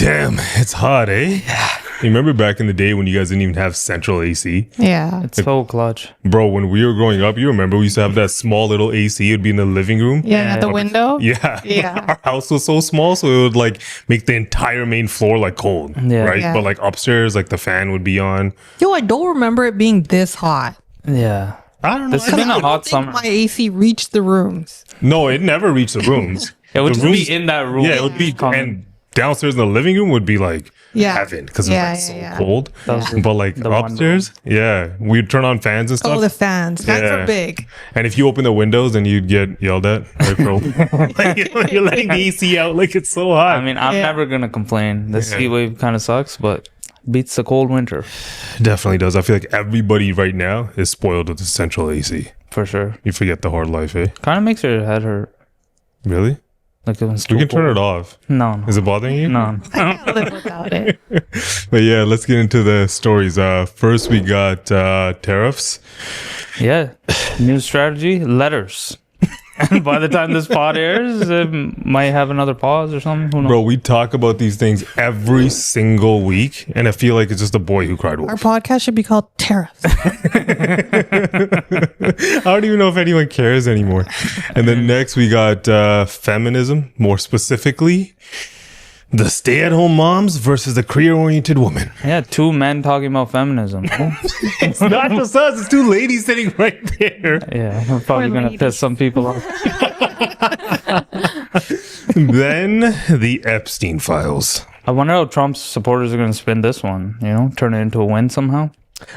Damn, it's hot, eh? You remember back in the day when you guys didn't even have central AC? Yeah. It's so clutch. Bro, when we were growing up, you remember we used to have that small little AC. It would be in the living room. Yeah, at the window. Yeah. Yeah. Our house was so small, so it would like make the entire main floor like cold. Yeah. Right? Yeah. But like upstairs, like the fan would be on. Yo, I don't remember it being this hot. Yeah. I don't know. This has been a hot summer. My AC reached the rooms. No, it never reached the rooms. It would The just rooms- be in that room. Yeah, it would be. And downstairs in the living room would be like heaven because it's like so cold. But like the upstairs, we'd turn on fans and stuff. Oh, the fans. Fans are big. And if you open the windows, then you'd get yelled at. Right, bro? Like, you're letting the AC out like it's so hot. I mean, I'm never going to complain. This heat wave kind of sucks, but beats the cold winter. Definitely does. I feel like everybody right now is spoiled with the central AC. For sure. You forget the hard life, eh? Kind of makes your head hurt. Really? Like it was We can turn it off. No. Is it bothering you? No. I can't live without it. But yeah, let's get into the stories. First, we got tariffs. Yeah. New strategy, letters. And by the time this pod airs, it might have another pause or something. Who knows? Bro, we talk about these things every single week, and I feel like it's just a boy who cried wolf. Our podcast should be called Tariffs. I don't even know if anyone cares anymore. And then next we got feminism, more specifically, the stay-at-home moms versus the career-oriented woman. Yeah, two men talking about feminism. It's not just us, it's two ladies sitting right there. Yeah, I'm probably going to piss some people off. Then the Epstein files. I wonder how Trump's supporters are going to spin this one, turn it into a win somehow.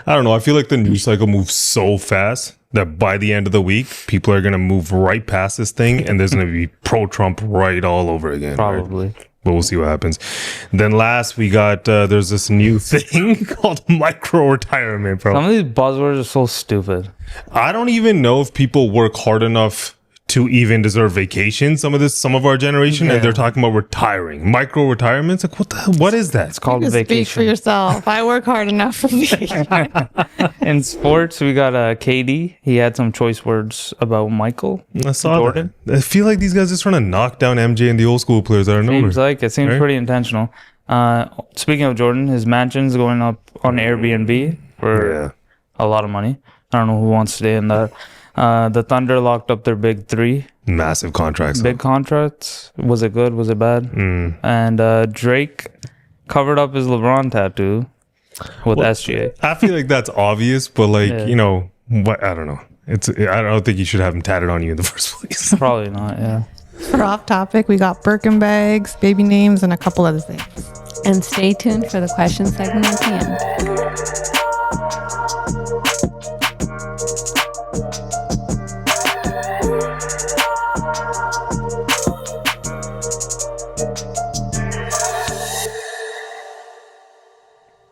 I don't know. I feel like the news cycle moves so fast that by the end of the week, people are going to move right past this thing and there's going to be pro-Trump right all over again. Probably. Right? But we'll see what happens. Then last, we got, there's this new thing called micro-retirement, bro. Some of these buzzwords are so stupid. I don't even know if people work hard enough to even deserve vacation. Some of our generation, and they're talking about retiring. Micro-retirements? Like, what is that? It's called You vacation. speak for yourself. I work hard enough for me. In sports, we got KD. He had some choice words about Michael. I saw Jordan. that. I feel like these guys just trying to knock down MJ and the old school players out of nowhere. It seems pretty intentional. Speaking of Jordan, his mansion's going up on Airbnb for a lot of money. I don't know who wants to stay in that. The Thunder locked up their big three. Massive contracts. Big contracts. Was it good? Was it bad? And Drake covered up his LeBron tattoo with SGA. I feel like that's obvious, but what? I don't know. I don't think you should have him tatted on you in the first place. Probably not, yeah. For off topic, we got Birkin bags, baby names, and a couple other things. And stay tuned for the question segment at the end.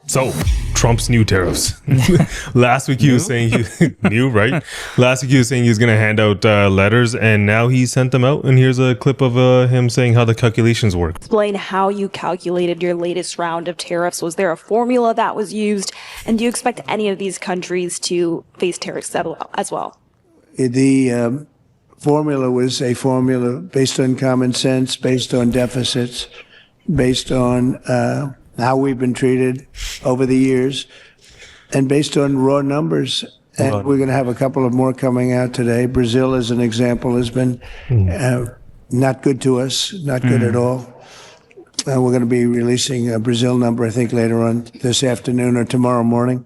So, Trump's new tariffs. Last week he was saying new, right? Last week he was saying he was going to hand out letters, and now he sent them out. And here's a clip of him saying how the calculations work. Explain how you calculated your latest round of tariffs. Was there a formula that was used? And do you expect any of these countries to face tariffs as well? The formula was a formula based on common sense, based on deficits, based on how we've been treated over the years, and based on raw numbers. And we're going to have a couple of more coming out today. Brazil, as an example, has been not good to us, not good at all. We're going to be releasing a Brazil number, I think, later on this afternoon or tomorrow morning.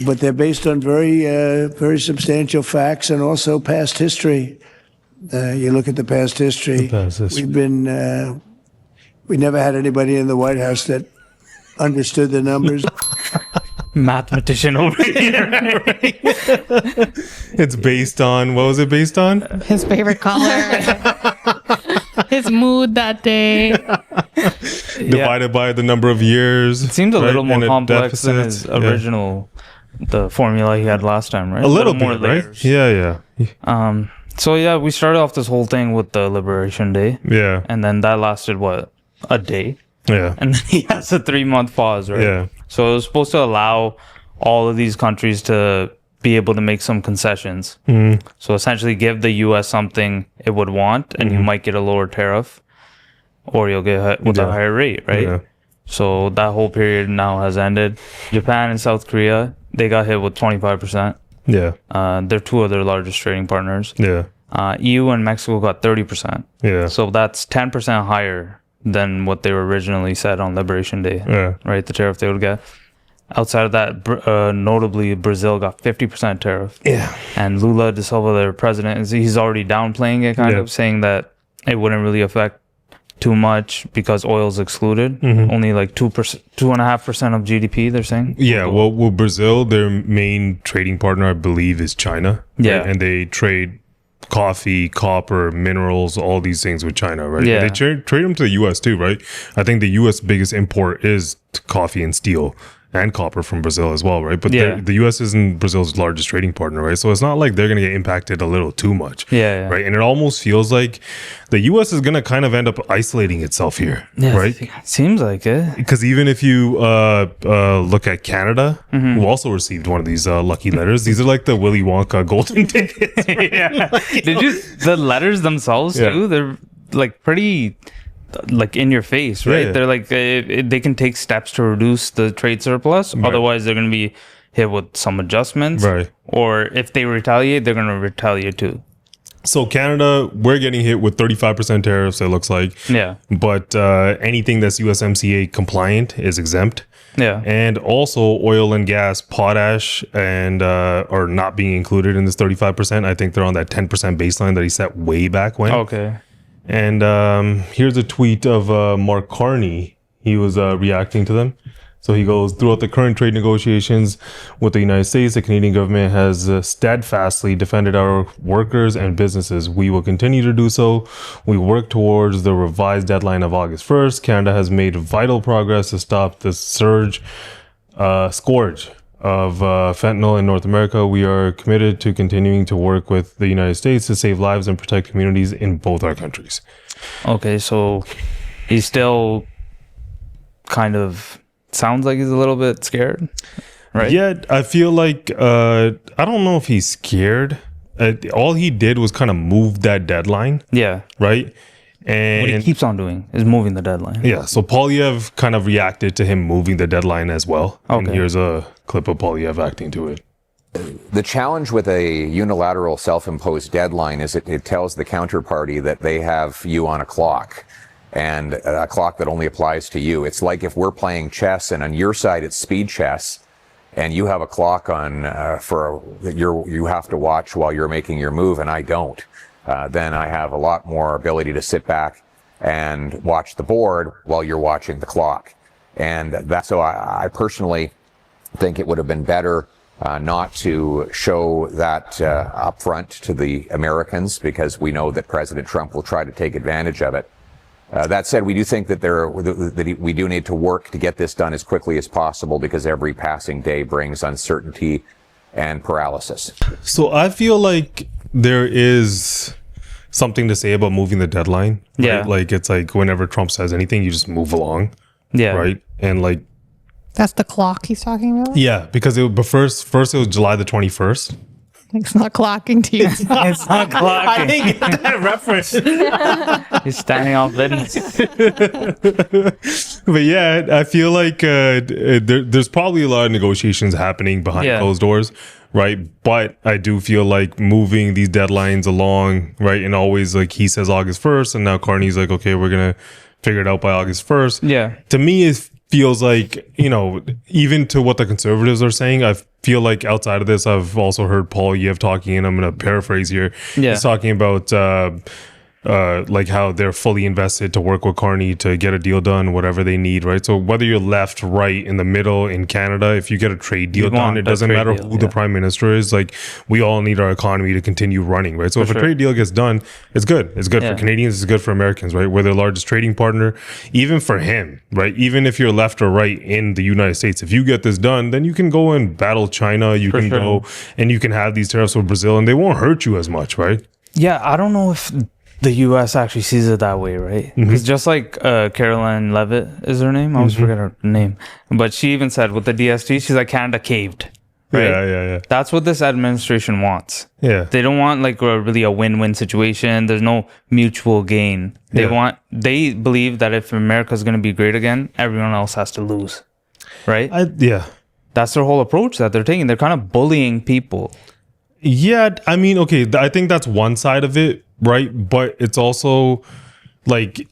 But they're based on very substantial facts and also past history. You look at the past history. We've been... We never had anybody in the White House that understood the numbers. Mathematician over here. It's based on, what was it based on? His favorite color. His mood that day. Divided by the number of years. It seems a little more and complex than his deficits. original, the formula he had last time, right? A little more bit, layers. right? Yeah. So yeah, we started off this whole thing with the Liberation Day. Yeah. And then that lasted, a day? Yeah. And then he has a 3-month pause, right? Yeah. So it was supposed to allow all of these countries to be able to make some concessions. So essentially give the U.S. something it would want, and you might get a lower tariff. or you'll get hit with a higher rate, right? Yeah. So that whole period now has ended. Japan and South Korea, they got hit with 25%. Yeah. They're two of their largest trading partners. Yeah. EU and Mexico got 30%. Yeah. So that's 10% higher than what they were originally said on Liberation Day, right? The tariff they would get. Outside of that, notably, Brazil got 50% tariff. Yeah. And Lula da Silva, their president, he's already downplaying it, kind of saying that it wouldn't really affect too much because oil's excluded. Only like 2.5% of GDP, they're saying. Yeah. Well, Brazil, their main trading partner, I believe, is China. Yeah. Right? And they trade coffee, copper, minerals, all these things with China, right? Yeah. They trade them to the U.S. too, right? I think the U.S. biggest import is coffee and steel and copper from Brazil as well, right? But the U.S. isn't Brazil's largest trading partner, right? So it's not like they're going to get impacted a little too much, right? And it almost feels like the U.S. is going to kind of end up isolating itself here, right? Seems like it. Because even if you look at Canada, who also received one of these lucky letters, these are like the Willy Wonka golden tickets. Did you the letters themselves too? They're like pretty like in your face, right? They're like they can take steps to reduce the trade surplus. Otherwise, they're going to be hit with some adjustments. Right. Or if they retaliate, they're going to retaliate too. So Canada, we're getting hit with 35% tariffs, it looks like. Yeah. But anything that's USMCA compliant is exempt. Yeah. And also oil and gas, potash, and are not being included in this 35%. I think they're on that 10% baseline that he set way back when. Okay. And here's a tweet of Mark Carney. He was reacting to them. So he goes, throughout the current trade negotiations with the United States, the Canadian government has steadfastly defended our workers and businesses. We will continue to do so. We work towards the revised deadline of August 1st. Canada has made vital progress to stop the scourge of fentanyl in North America. We are committed to continuing to work with the United States to save lives and protect communities in both our countries. Okay, so he's still kind of sounds like he's a little bit scared, right? Yeah, I feel like I don't know if he's scared. All he did was kind of move that deadline. Yeah. Right? And what he keeps on doing is moving the deadline. Yeah, so Polyev kind of reacted to him moving the deadline as well. Okay. And here's a clip of Polyev acting to it. The challenge with a unilateral self-imposed deadline is it tells the counterparty that they have you on a clock, and a clock that only applies to you. It's like if we're playing chess and on your side it's speed chess, and you have a clock on you have to watch while you're making your move, and I don't. Then I have a lot more ability to sit back and watch the board while you're watching the clock. And so I personally think it would have been better not to show that upfront to the Americans, because we know that President Trump will try to take advantage of it. That said, we do think that we do need to work to get this done as quickly as possible, because every passing day brings uncertainty and paralysis. So I feel like there is something to say about moving the deadline. Right? Yeah. Like it's like whenever Trump says anything, you just move along. Yeah. Right. And like That's the clock he's talking about? Yeah, because first it was July the 21st. It's not clocking to you. It's not clocking. I didn't get that reference. He's standing off business. But yeah, I feel like there's probably a lot of negotiations happening behind closed doors, right? But I do feel like moving these deadlines along, right? And always like he says August 1st, and now Carney's like, okay, we're going to figure it out by August 1st. Yeah. To me, it feels like, even to what the conservatives are saying, I feel like outside of this, I've also heard Polyev talking, and I'm going to paraphrase here. Yeah. He's talking about like how they're fully invested to work with Carney to get a deal done, whatever they need, right? So whether you're left, right, in the middle, in Canada, if you get a trade deal done, it doesn't matter who the prime minister is. Like, we all need our economy to continue running, right? So if a trade deal gets done, it's good. It's good for Canadians. It's good for Americans, right? We're their largest trading partner. Even for him, right? Even if you're left or right in the United States, if you get this done, then you can go and battle China. You can go and you can have these tariffs with Brazil, and they won't hurt you as much, right? Yeah, I don't know if the U.S. actually sees it that way, right? Because just like Caroline Levitt is her name. I always forget her name. But she even said with the DST, she's like, Canada caved, right? Yeah. That's what this administration wants. Yeah. They don't want like really a win-win situation. There's no mutual gain. They believe that if America's going to be great again, everyone else has to lose, right? That's their whole approach that they're taking. They're kind of bullying people. Yeah, I mean, okay, I think that's one side of it, right? But it's also like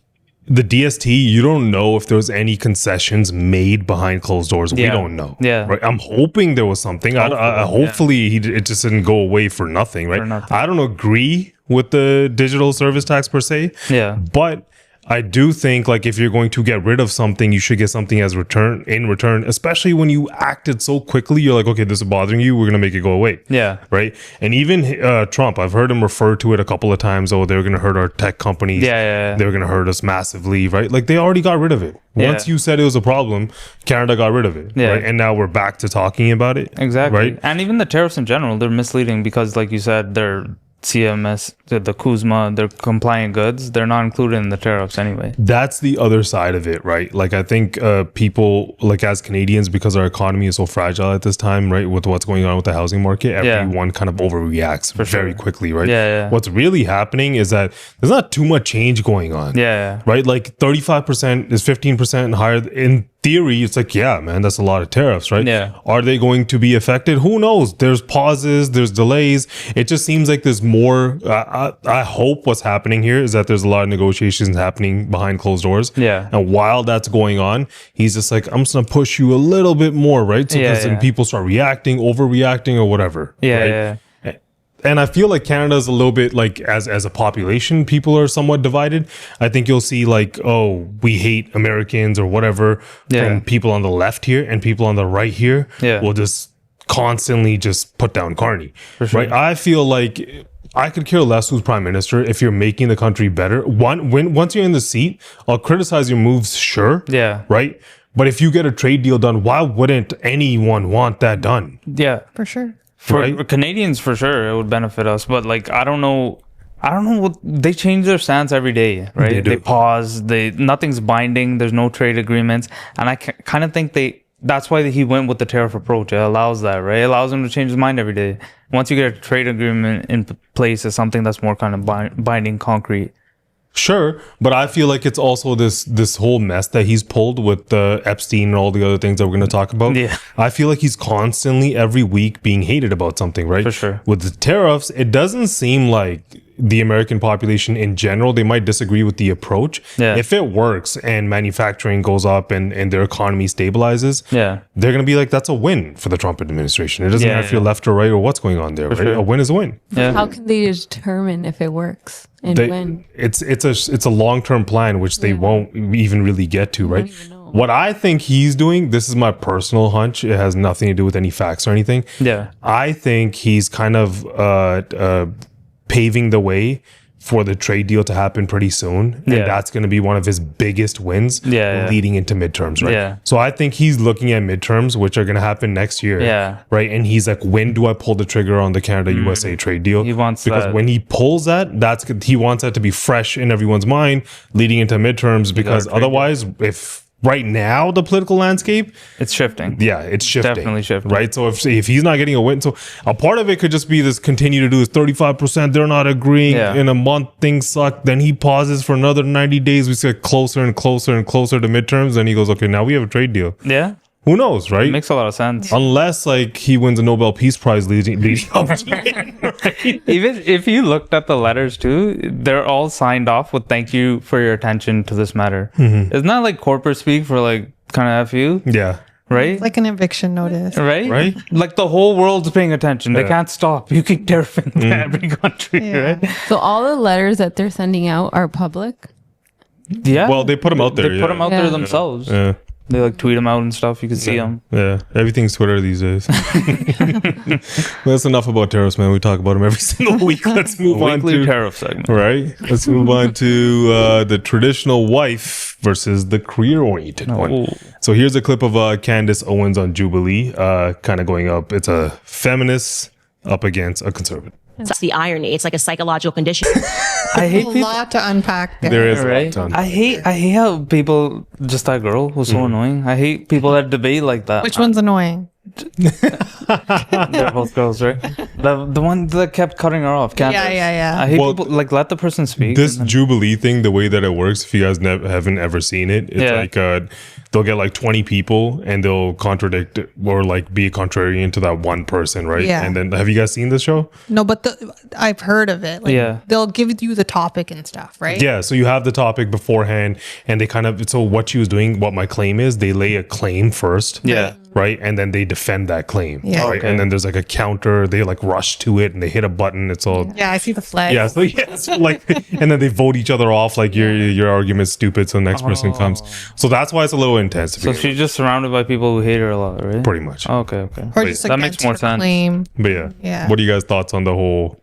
the DST, you don't know if there's any concessions made behind closed doors. We don't know. Yeah. Right. I'm hoping there was something. Hopefully it just didn't go away for nothing, right? I don't agree with the digital service tax per se. Yeah. But I do think like if you're going to get rid of something, you should get something in return, especially when you acted so quickly. You're like, okay, this is bothering you. We're going to make it go away. Yeah. Right. And even Trump, I've heard him refer to it a couple of times. Oh, they're going to hurt our tech companies. Yeah. They're going to hurt us massively. Right. Like they already got rid of it. Once you said it was a problem, Canada got rid of it. Yeah. Right. And now we're back to talking about it. Exactly. Right. And even the tariffs in general, they're misleading because like you said, they're CMS, the Kuzma, they're compliant goods. They're not included in the tariffs anyway. That's the other side of it, right? Like I think people, like as Canadians, because our economy is so fragile at this time, right? With what's going on with the housing market, everyone kind of overreacts very quickly, right? Yeah. What's really happening is that there's not too much change going on. Yeah. Right? Like 35% is 15% higher. In theory, it's like, yeah, man, that's a lot of tariffs, right? Yeah. Are they going to be affected? Who knows? There's pauses, there's delays. It just seems like there's more. I hope what's happening here is that there's a lot of negotiations happening behind closed doors. Yeah. And while that's going on, he's just like, I'm just going to push you a little bit more, right? So then people start overreacting or whatever. Yeah. And I feel like Canada is a little bit like as a population, people are somewhat divided. I think you'll see like, oh, we hate Americans or whatever from people on the left here, and people on the right here will just constantly just put down Carney. Right? I feel like I could care less who's prime minister if you're making the country better. Once you're in the seat, I'll criticize your moves, sure. Yeah. Right? But if you get a trade deal done, why wouldn't anyone want that done? Yeah. For sure. For Canadians, for sure, it would benefit us. But like, I don't know what they change their stance every day, right? They pause. Nothing's binding. There's no trade agreements, and I kind of think that's why he went with the tariff approach. It allows that, right? It allows him to change his mind every day. Once you get a trade agreement in place, it's something that's more kind of binding, concrete. Sure, but I feel like it's also this whole mess that he's pulled with the Epstein and all the other things that we're going to talk about. Yeah. I feel like he's constantly every week being hated about something, right? For sure. With the tariffs, it doesn't seem like the American population in general, they might disagree with the approach. Yeah. If it works and manufacturing goes up and their economy stabilizes, they're going to be like, that's a win for the Trump administration. It doesn't matter if you're left or right or what's going on there, right? Sure. A win is a win. Yeah. How can they determine if it works and when? It's a long-term plan, which they won't even really get to, right? What I think he's doing, this is my personal hunch. It has nothing to do with any facts or anything. Yeah. I think he's kind of paving the way for the trade deal to happen pretty soon. And that's going to be one of his biggest wins leading into midterms, right? Yeah. So I think he's looking at midterms, which are going to happen next year. Yeah. Right. And he's like, when do I pull the trigger on the Canada-USA trade deal? He wants because that. when he pulls that, he wants that to be fresh in everyone's mind leading into midterms, because otherwise, if right now the political landscape, it's shifting. Yeah, it's shifting. Definitely shifting. Right. So if he's not getting a win, so a part of it could just be this continue to do this 35%. They're not agreeing. In a month, things suck. Then he pauses for another 90 days. We get closer and closer and closer to midterms. Then he goes, okay, now we have a trade deal. Yeah. Who knows, right? It makes a lot of sense. Unless like he wins a Nobel Peace Prize leading up to it, right? Even if you looked at the letters too, they're all signed off with "Thank you for your attention to this matter." Isn't that like corporate speak for like kind of F you? Yeah. Right? It's like an eviction notice. Right? Like the whole world's paying attention. They can't stop. You keep tariffing every country, right? So all the letters that they're sending out are public? Yeah. Well, they put them out there. They put them out there themselves. Yeah. They like tweet them out and stuff. You can see them. Yeah, everything's Twitter these days. Well, that's enough about tariffs, man. We talk about them every single week. Let's move on to tariff segment. Right. Let's move on to the traditional wife versus the career-oriented one. So here's a clip of Candace Owens on Jubilee, kind of going up. It's a feminist up against a conservative. That's the irony. It's like a psychological condition. I hate A lot to unpack there. There is a right? lot. I hate how people, just that girl was so annoying. I hate people that debate like that. Which one's annoying? They're both girls, right? The one that kept cutting her off. Candace. Yeah. I hate Well, people like let the person speak. This and then- Jubilee thing, the way that it works, if you guys haven't ever seen it, it's Yeah. like they'll get like 20 people and they'll contradict or like be contrarian to that one person, right? Yeah. And then have you guys seen this show? No, but I've heard of it. Like, Yeah. they'll give you the topic and stuff, right? Yeah, so you have the topic beforehand, and they kind of, so what she was doing, what my claim is, they lay a claim first. Yeah. Right. And then they defend that claim. Yeah. Right. Okay. And then there's like a counter, they like rush to it and they hit a button. It's all, Yeah, I see the flag. yeah. So, yeah. So like, and then they vote each other off, like your argument's stupid. So the next person comes. So that's why it's a little intense. So she's just surrounded by people who hate her a lot, right? pretty much. Okay. Or just That makes against more her sense. claim. But yeah. Yeah. What are you guys' thoughts on the whole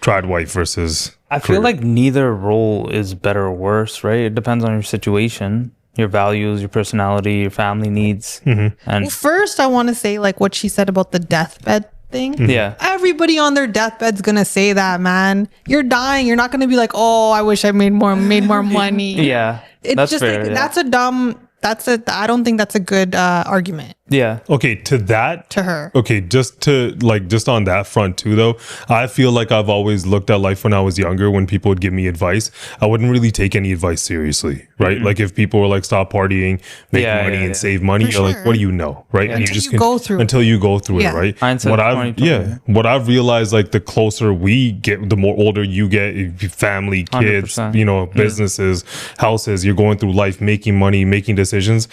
trad wife versus I feel career? like neither role is better or worse, right? It depends on your situation, your values, your personality, your family needs, and Well, first, I want to say like what she said about the deathbed thing. yeah, Everybody on their deathbed's gonna say that, man. You're dying. You're not gonna be like, oh, I wish I made more money. yeah. It's that's just fair. like, yeah. I don't think that's a good argument yeah. Okay, to that, to her. okay, just on that front too, though, I feel like I've always looked at life when I was younger, when people would give me advice, I wouldn't really take any advice seriously, right? Like if people were like, stop partying, make Yeah, money yeah, and yeah. save money, For you're like, sure. what do you know, right? And Until you go through it. until you go through Yeah. it, right? Hindsight What is I've 20/20, what I've realized, like the closer we get, the more older you get, family, kids, 100%. you know, businesses, houses, you're going through life, making money, making decisions.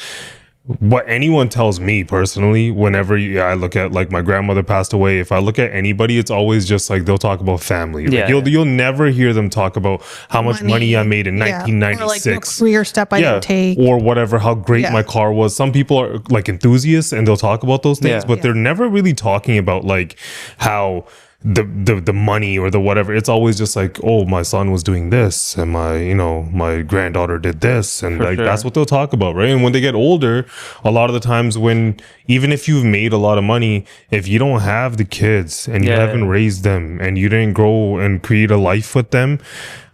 What anyone tells me personally, whenever I look at like my grandmother passed away, if I look at anybody, it's always just like they'll talk about family. Like, Yeah, you'll never hear them talk about how much money I made in Yeah. 1996. Or like the career step I didn't take. Or whatever, how great Yeah. my car was. Some people are like enthusiasts and they'll talk about those things, Yeah. but they're never really talking about like how the money or the whatever. It's always just like, oh, my son was doing this and my granddaughter did this, and like sure. that's what they'll talk about, right? And when they get older, a lot of the times, when even if you've made a lot of money, if you don't have the kids and you Yeah. haven't raised them and you didn't grow and create a life with them,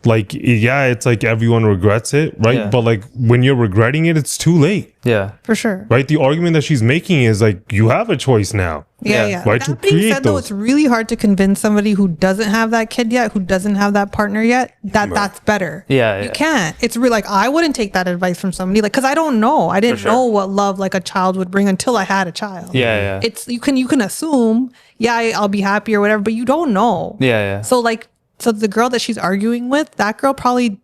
like, yeah, it's like everyone regrets it, right? Yeah. But like when you're regretting it, it's too late, Yeah. For sure. right? The argument that she's making is like, you have a choice now. Yeah, Yeah. yeah. Right, to That being create said, though, those. it's really hard to convince somebody who doesn't have that kid yet, who doesn't have that partner yet, that that's better. Yeah, You yeah. can't. It's really like, I wouldn't take that advice from somebody, like, because I don't know. I didn't sure. know what love like a child would bring until I had a child. Yeah, yeah. It's you can assume, yeah, I'll be happy or whatever, but you don't know. Yeah, yeah. So the girl that she's arguing with, that girl probably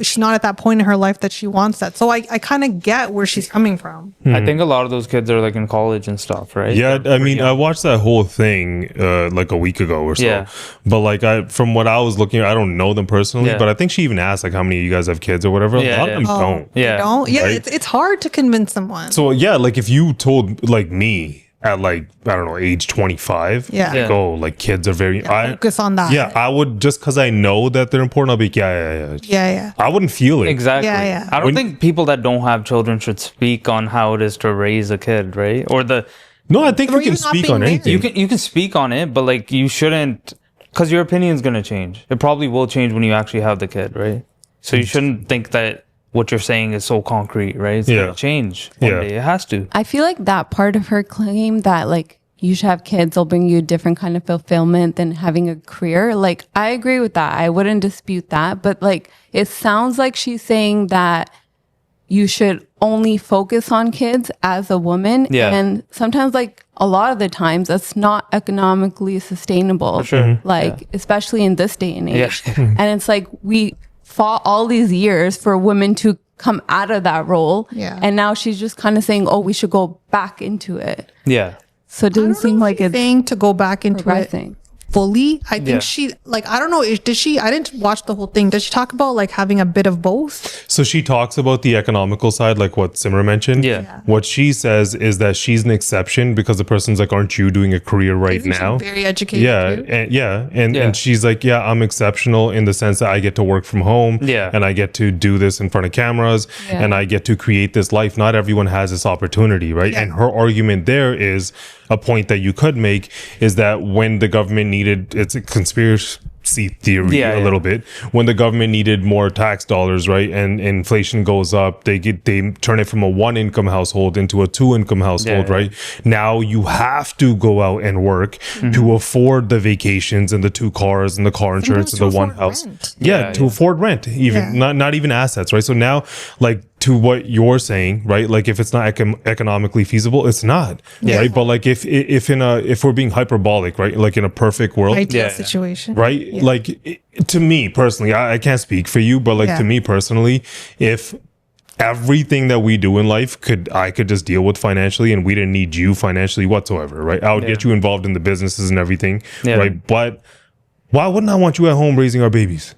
she's not at that point in her life that she wants that. So I kind of get where she's coming from. I think a lot of those kids are like in college and stuff, right? Yeah, They're I mean, pretty I young. watched that whole thing like a week ago or so. Yeah. But like from what I was looking at, I don't know them personally, Yeah. but I think she even asked like how many of you guys have kids or whatever. Yeah, a lot yeah. of them don't. You Yeah. don't? Yeah, Right? it's hard to convince someone. So yeah, like if you told like me at like, I don't know, age 25, Yeah. like, Yeah. oh, like kids are very focus on that. Yeah, I would, just because I know that they're important, I'll be like, yeah. Yeah. I wouldn't feel it. Exactly. Yeah, yeah. I don't think people that don't have children should speak on how it is to raise a kid, right? Or No, I think Or you can even not speak being on married. anything. you can speak on it, but like you shouldn't, because your opinion's gonna change. It probably will change when you actually have the kid, right? So you shouldn't think that what you're saying is so concrete, right? It's Yeah. gonna change one Yeah. day. It has to. I feel like that part of her claim that like you should have kids will bring you a different kind of fulfillment than having a career. Like I agree with that. I wouldn't dispute that. But like it sounds like she's saying that you should only focus on kids as a woman. Yeah. And sometimes like a lot of the times that's not economically sustainable. For sure. Like especially in this day and age. Yeah. And it's like we fought all these years for women to come out of that role. Yeah. And now she's just kind of saying, oh, we should go back into it. Yeah. So it doesn't seem like it's saying to go back into it progressing. fully. I think Yeah. she like, I don't know, did she, I didn't watch the whole thing. Did she talk about like having a bit of both? So she talks about the economical side, like what Simmer mentioned. Yeah. What she says is that she's an exception because the person's like, aren't you doing a career right Isn't she now? very educated Yeah, too? and she's like, yeah, I'm exceptional in the sense that I get to work from home, Yeah. and I get to do this in front of cameras, Yeah. and I get to create this life. Not everyone has this opportunity, right? Yeah. And her argument there is a point that you could make is that when the government needed, it's a theory Yeah, a little bit. When the government needed more tax dollars, right, and inflation goes up, they turn it from a 1-income household into a 2-income household, right? Now you have to go out and work to afford the vacations and the 2 cars and the car insurance and the 1 house. To afford rent, even not even assets, right? So now, like, to what you're saying, right? Like, if it's not economically feasible, it's not, right? But like, if we're being hyperbolic, right? Like in a perfect world, ideal situation, right? Like, to me personally, I can't speak for you, but like to me personally, if everything that we do in life I could just deal with financially, and we didn't need you financially whatsoever, right? I would get you involved in the businesses and everything, right? But why wouldn't I want you at home raising our babies?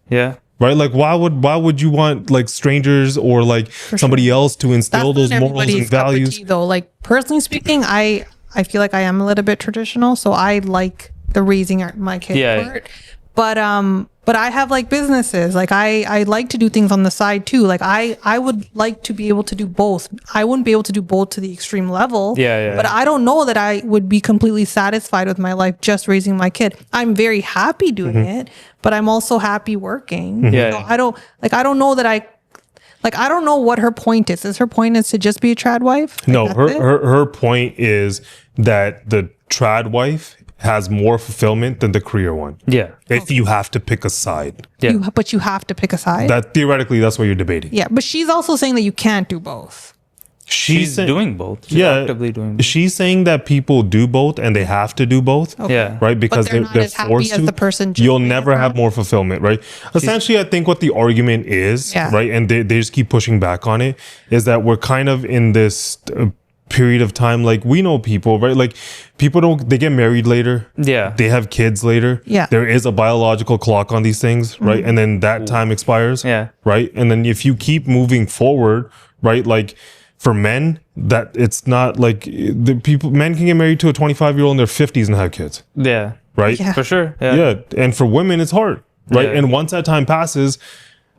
Right? Like, why would you want like strangers or like somebody else to instill those morals and values? Though, like, personally speaking, I feel like I am a little bit traditional, so I like the raising my kid part. But I have like businesses. Like, I like to do things on the side too. Like, I would like to be able to do both. I wouldn't be able to do both to the extreme level. But I don't know that I would be completely satisfied with my life just raising my kid. I'm very happy doing it, but I'm also happy working. I don't know that I don't know what her point is. Is her point is to just be a trad wife? Like, no, her point is that the trad wife has more fulfillment than the career one. If you have to pick a side. But you have to pick a side? That theoretically, that's what you're debating. Yeah, but she's also saying that you can't do both. She's doing both. She's actively doing both. She's saying that people do both and they have to do both. Right? Because they're forced to. As the person you'll never have more fulfillment, right? Essentially, I think what the argument is, right, and they just keep pushing back on it, is that we're kind of in this period of time, like, we know people, right? Like, people they get married later. They have kids later. There is a biological clock on these things, right? And then that time expires. Right? And then if you keep moving forward, right, like, for men, that it's not like men can get married to a 25-year-old in their 50s and have kids. Right? For sure. And for women, it's hard, right? And once that time passes,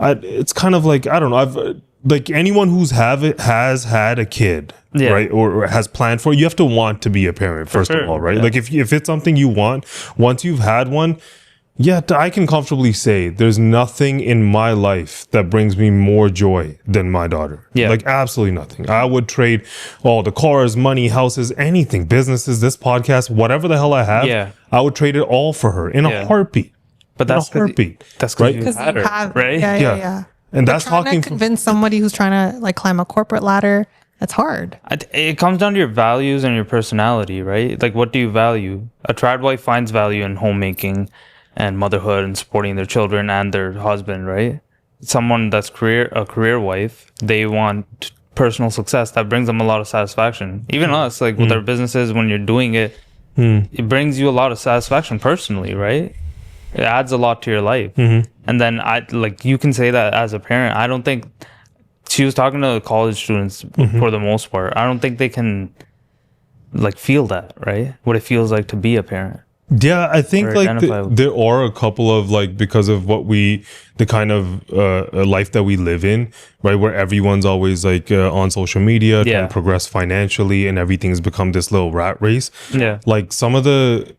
it's kind of like, I don't know, like, anyone who's has had a kid, right, or has planned for it, you have to want to be a parent first of all, right? Like, if it's something you want, once you've had one, I can comfortably say there's nothing in my life that brings me more joy than my daughter. Like, absolutely nothing. I would trade all the cars, money, houses, anything, businesses, this podcast, whatever the hell I have, I would trade it all for her in a heartbeat. But that's heartbeat. That's right? because you had her, right? Yeah. And but that's trying talking to convince somebody who's trying to like climb a corporate ladder. That's hard. It comes down to your values and your personality, right? Like, what do you value? A trad wife finds value in homemaking and motherhood and supporting their children and their husband, right? Someone that's a career wife, they want personal success. That brings them a lot of satisfaction. Even us, like with our businesses, when you're doing it, it brings you a lot of satisfaction personally, right? It adds a lot to your life. And then you can say that as a parent. I don't think she was talking to college students for the most part. I don't think they can like feel that, right? What it feels like to be a parent. Yeah, I think like there are a couple of like, because of the kind of life that we live in, right, where everyone's always like on social media trying to progress financially, and everything's become this little rat race. Like some of the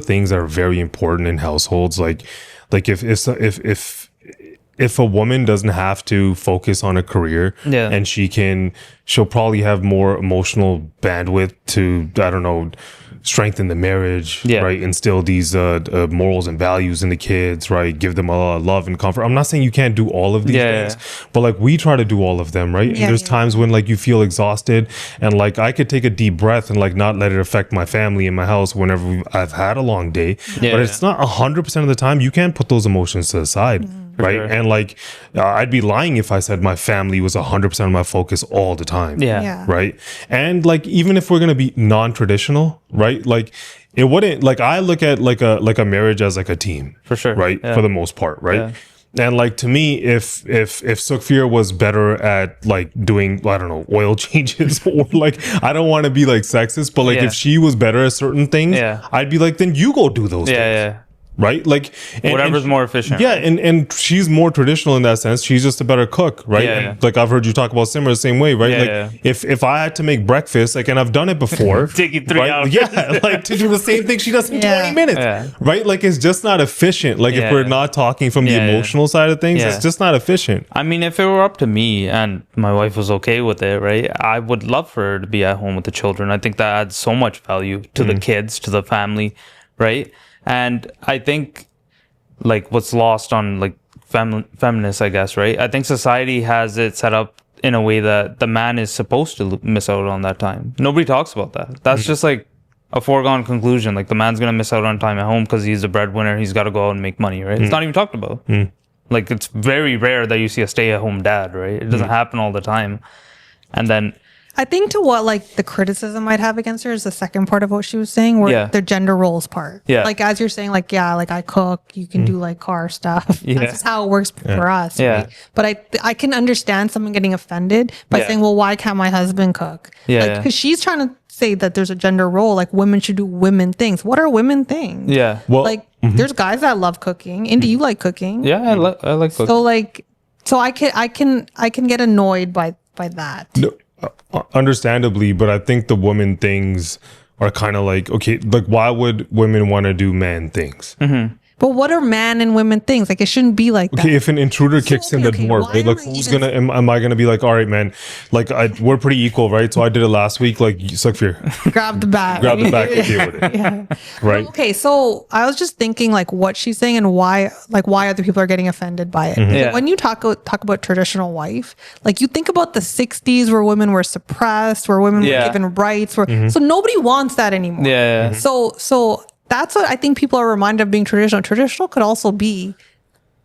things that are very important in households, like if a woman doesn't have to focus on a career, and she'll probably have more emotional bandwidth to, I don't know, strengthen the marriage, right? Instill these morals and values in the kids, right? Give them a lot of love and comfort. I'm not saying you can't do all of these things, but like we try to do all of them, right? And there's times when like you feel exhausted, and like I could take a deep breath and like not let it affect my family and my house whenever I've had a long day. But it's not 100% of the time. You can't put those emotions to the side. Right. Sure. And like, I'd be lying if I said my family was 100% of my focus all the time. Right. And like, even if we're going to be non-traditional, right? Like, it wouldn't, like, I look at like a marriage as like a team. For sure. Right. For the most part. Right. And like, to me, if Sukhvir was better at like doing, I don't know, oil changes, or like, I don't want to be like sexist, but like if she was better at certain things, I'd be like, then you go do those things. right? Like Whatever's more efficient. Yeah, and she's more traditional in that sense. She's just a better cook, right? Yeah, And like I've heard you talk about Simmer the same way, right? Yeah, like yeah. if I had to make breakfast, like, and I've done it before, Take you 3 right? hours. Yeah, like to do the same thing she does in Yeah. 20 minutes, Yeah. right? Like it's just not efficient. Like if Yeah. we're not talking from the Yeah, yeah. emotional side of things, Yeah. it's just not efficient. I mean, if it were up to me and my wife was okay with it, right, I would love for her to be at home with the children. I think that adds so much value to the kids, to the family, right? And I think like what's lost on like feminists, I guess, right? I think society has it set up in a way that the man is supposed to miss out on that time. Nobody talks about that. That's just like a foregone conclusion. Like the man's going to miss out on time at home because he's a breadwinner. He's got to go out and make money, right? It's not even talked about. Like it's very rare that you see a stay-at-home dad, right? It doesn't happen all the time. And then I think to what like the criticism I'd have against her is the second part of what she was saying, where Yeah. the gender roles part. Yeah. Like as you're saying, like like I cook, you can do like car stuff. Yeah. That's just how it works for us. Yeah. Right? But I can understand someone getting offended by Yeah. saying, well, why can't my husband cook? Yeah, Like yeah. because she's trying to say that there's a gender role, like women should do women things. What are women things? yeah, Well, Like there's guys that love cooking. Indy, you like cooking. yeah, I like cooking. So I can get annoyed by that. No, understandably, but I think the woman things are kind of like, okay, like why would women want to do man things? But what are man and women things? Like it shouldn't be like that. Okay, if an intruder kicks in the door, why right? Like am I who's even- gonna? Am I gonna be like, all right, man? Like we're pretty equal, right? So I did it last week. Like suck fear, Grab the bag. grab the back and deal with it, right? Okay, so I was just thinking like what she's saying and why other people are getting offended by it. Yeah. When you talk about traditional wife, like you think about the 60s where women were suppressed, where women Yeah. were given rights, so nobody wants that anymore. Yeah. So that's what I think people are reminded of being traditional. Traditional could also be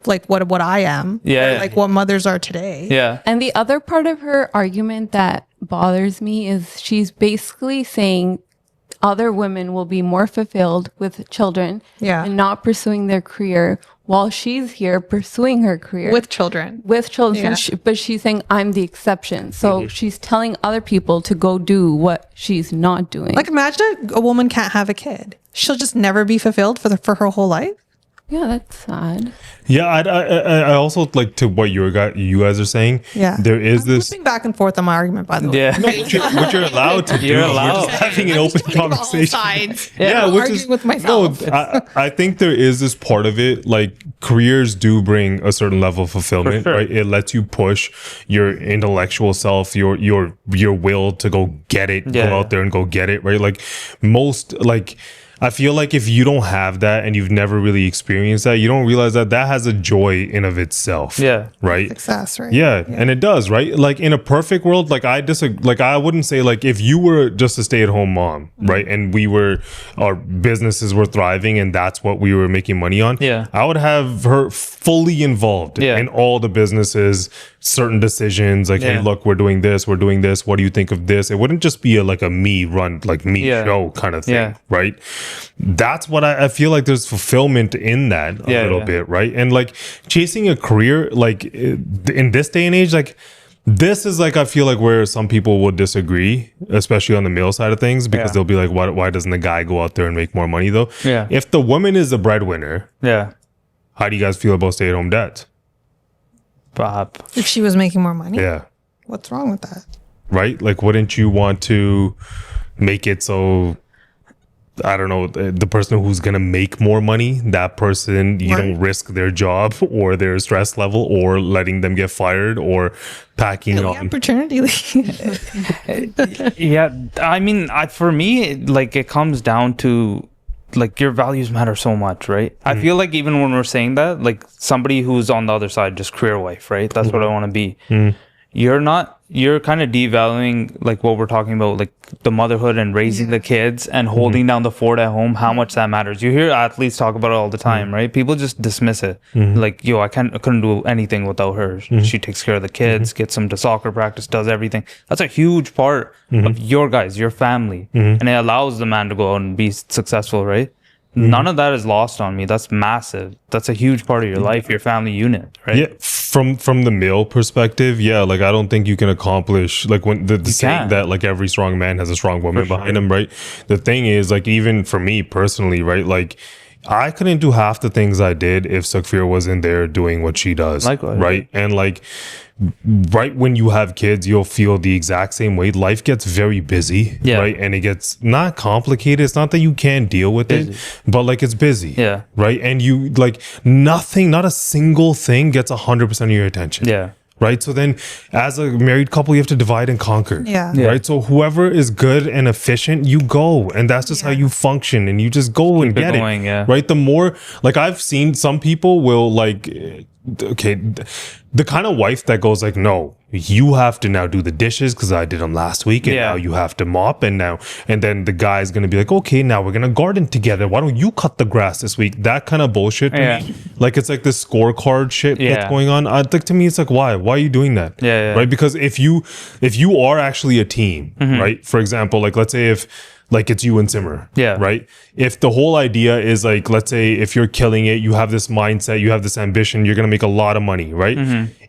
like what I am. Yeah, or yeah. like what mothers are today. Yeah. And the other part of her argument that bothers me is she's basically saying other women will be more fulfilled with children Yeah. and not pursuing their career while she's here pursuing her career With children. with children. Yeah. But she's saying I'm the exception. So she's telling other people to go do what she's not doing. Like imagine a woman can't have a kid. She'll just never be fulfilled for her whole life. yeah, that's sad. Yeah, I also like to what you guys are saying. Yeah. there is I'm this. flipping back and forth on my argument, by the way. Yeah. Which you're allowed to do. You're We're allowed. just having an open conversation. Sides. Yeah, which arguing is with myself. No, I think there is this part of it. Like careers do bring a certain level of fulfillment, For sure. right? It lets you push your intellectual self, your will to go get it, Yeah. go out there and go get it, right? Like most, like I feel like if you don't have that and you've never really experienced that, you don't realize that that has a joy in of itself. Yeah. Right. Success, right? Yeah, and it does, right? Like in a perfect world, like I disagree. Like I wouldn't say like if you were just a stay-at-home mom, right, and our businesses were thriving, and that's what we were making money on. Yeah. I would have her fully involved Yeah. in all the businesses, certain decisions. Like, hey, Yeah. look, we're doing this. What do you think of this? It wouldn't just be like a me run, like me Yeah. show kind of thing, Yeah. right? That's what I feel like. There's fulfillment in that a Yeah, little yeah. bit, right? And like chasing a career, like in this day and age, like this is like I feel like where some people would disagree, especially on the male side of things, because Yeah. they'll be like, why doesn't the guy go out there and make more money though? Yeah. If the woman is the breadwinner, Yeah. how do you guys feel about stay-at-home dads? Bob. If she was making more money, Yeah. what's wrong with that? Right? Like, wouldn't you want to make it so, I don't know, the person who's going to make more money, that person, you don't risk their job or their stress level or letting them get fired or packing Yeah, on. paternity leave. Yeah. I mean, for me, like it comes down to like your values matter so much, right? I feel like even when we're saying that, like somebody who's on the other side, just career wife, right? That's what I want to be. You're kind of devaluing like what we're talking about, like the motherhood and raising the kids and holding down the fort at home, how much that matters. You hear athletes talk about it all the time, right? People just dismiss it. Like, yo, I couldn't do anything without her. She takes care of the kids, gets them to soccer practice, does everything. That's a huge part of your family. And it allows the man to go out and be successful, right? None of that is lost on me. That's massive. That's a huge part of your life, your family unit, right? Yeah, from the male perspective, yeah, like I don't think you can accomplish like when the saying can. that like every strong man has a strong woman For sure. behind him, right? The thing is, like even for me personally, right, like I couldn't do half the things I did if Sukhvir wasn't there doing what she does. Likewise. Right. And like, right when you have kids, you'll feel the exact same way. Life gets very busy. Yeah. Right. And it gets not complicated. It's not that you can't deal with it, but like it's busy. Yeah. Right. And you like nothing, not a single thing gets 100% of your attention. Yeah. Right. So then as a married couple, you have to divide and conquer. Yeah. Right. So whoever is good and efficient, you go. And that's just how you function. And you just go and get going, it. yeah. Right. The more, like I've seen some people will like, okay, the kind of wife that goes like, no, you have to now do the dishes because I did them last week, and now you have to mop, and then the guy's gonna be like, okay, now we're gonna garden together. Why don't you cut the grass this week? That kind of bullshit to me. Like it's like this scorecard shit that's going on. Like to me, it's like, why are you doing that? Right? Because if you are actually a team, right? For example, like let's say if like it's you and Simmer, right? If the whole idea is like, let's say if you're killing it, you have this mindset, you have this ambition, you're gonna make a lot of money, right?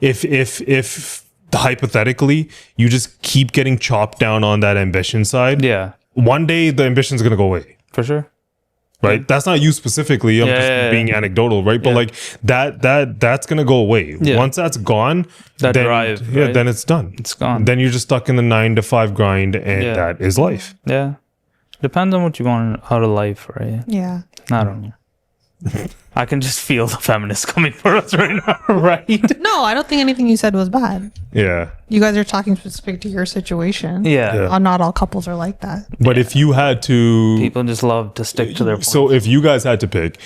If hypothetically you just keep getting chopped down on that ambition side, one day the ambition is gonna go away, for sure. Right? That's not you specifically. I'm just being anecdotal, right? But like that's gonna go away. Once that's gone, that then, drive, then it's done. It's gone. Then you're just stuck in the 9 to 5 grind, and that is life. Yeah. Depends on what you want out of life, right? Yeah. I don't know. I can just feel the feminists coming for us right now, right? No, I don't think anything you said was bad. Yeah. You guys are talking specific to your situation. Yeah. Not all couples are like that. But if you had to, people just love to stick to their points. So if you guys had to pick,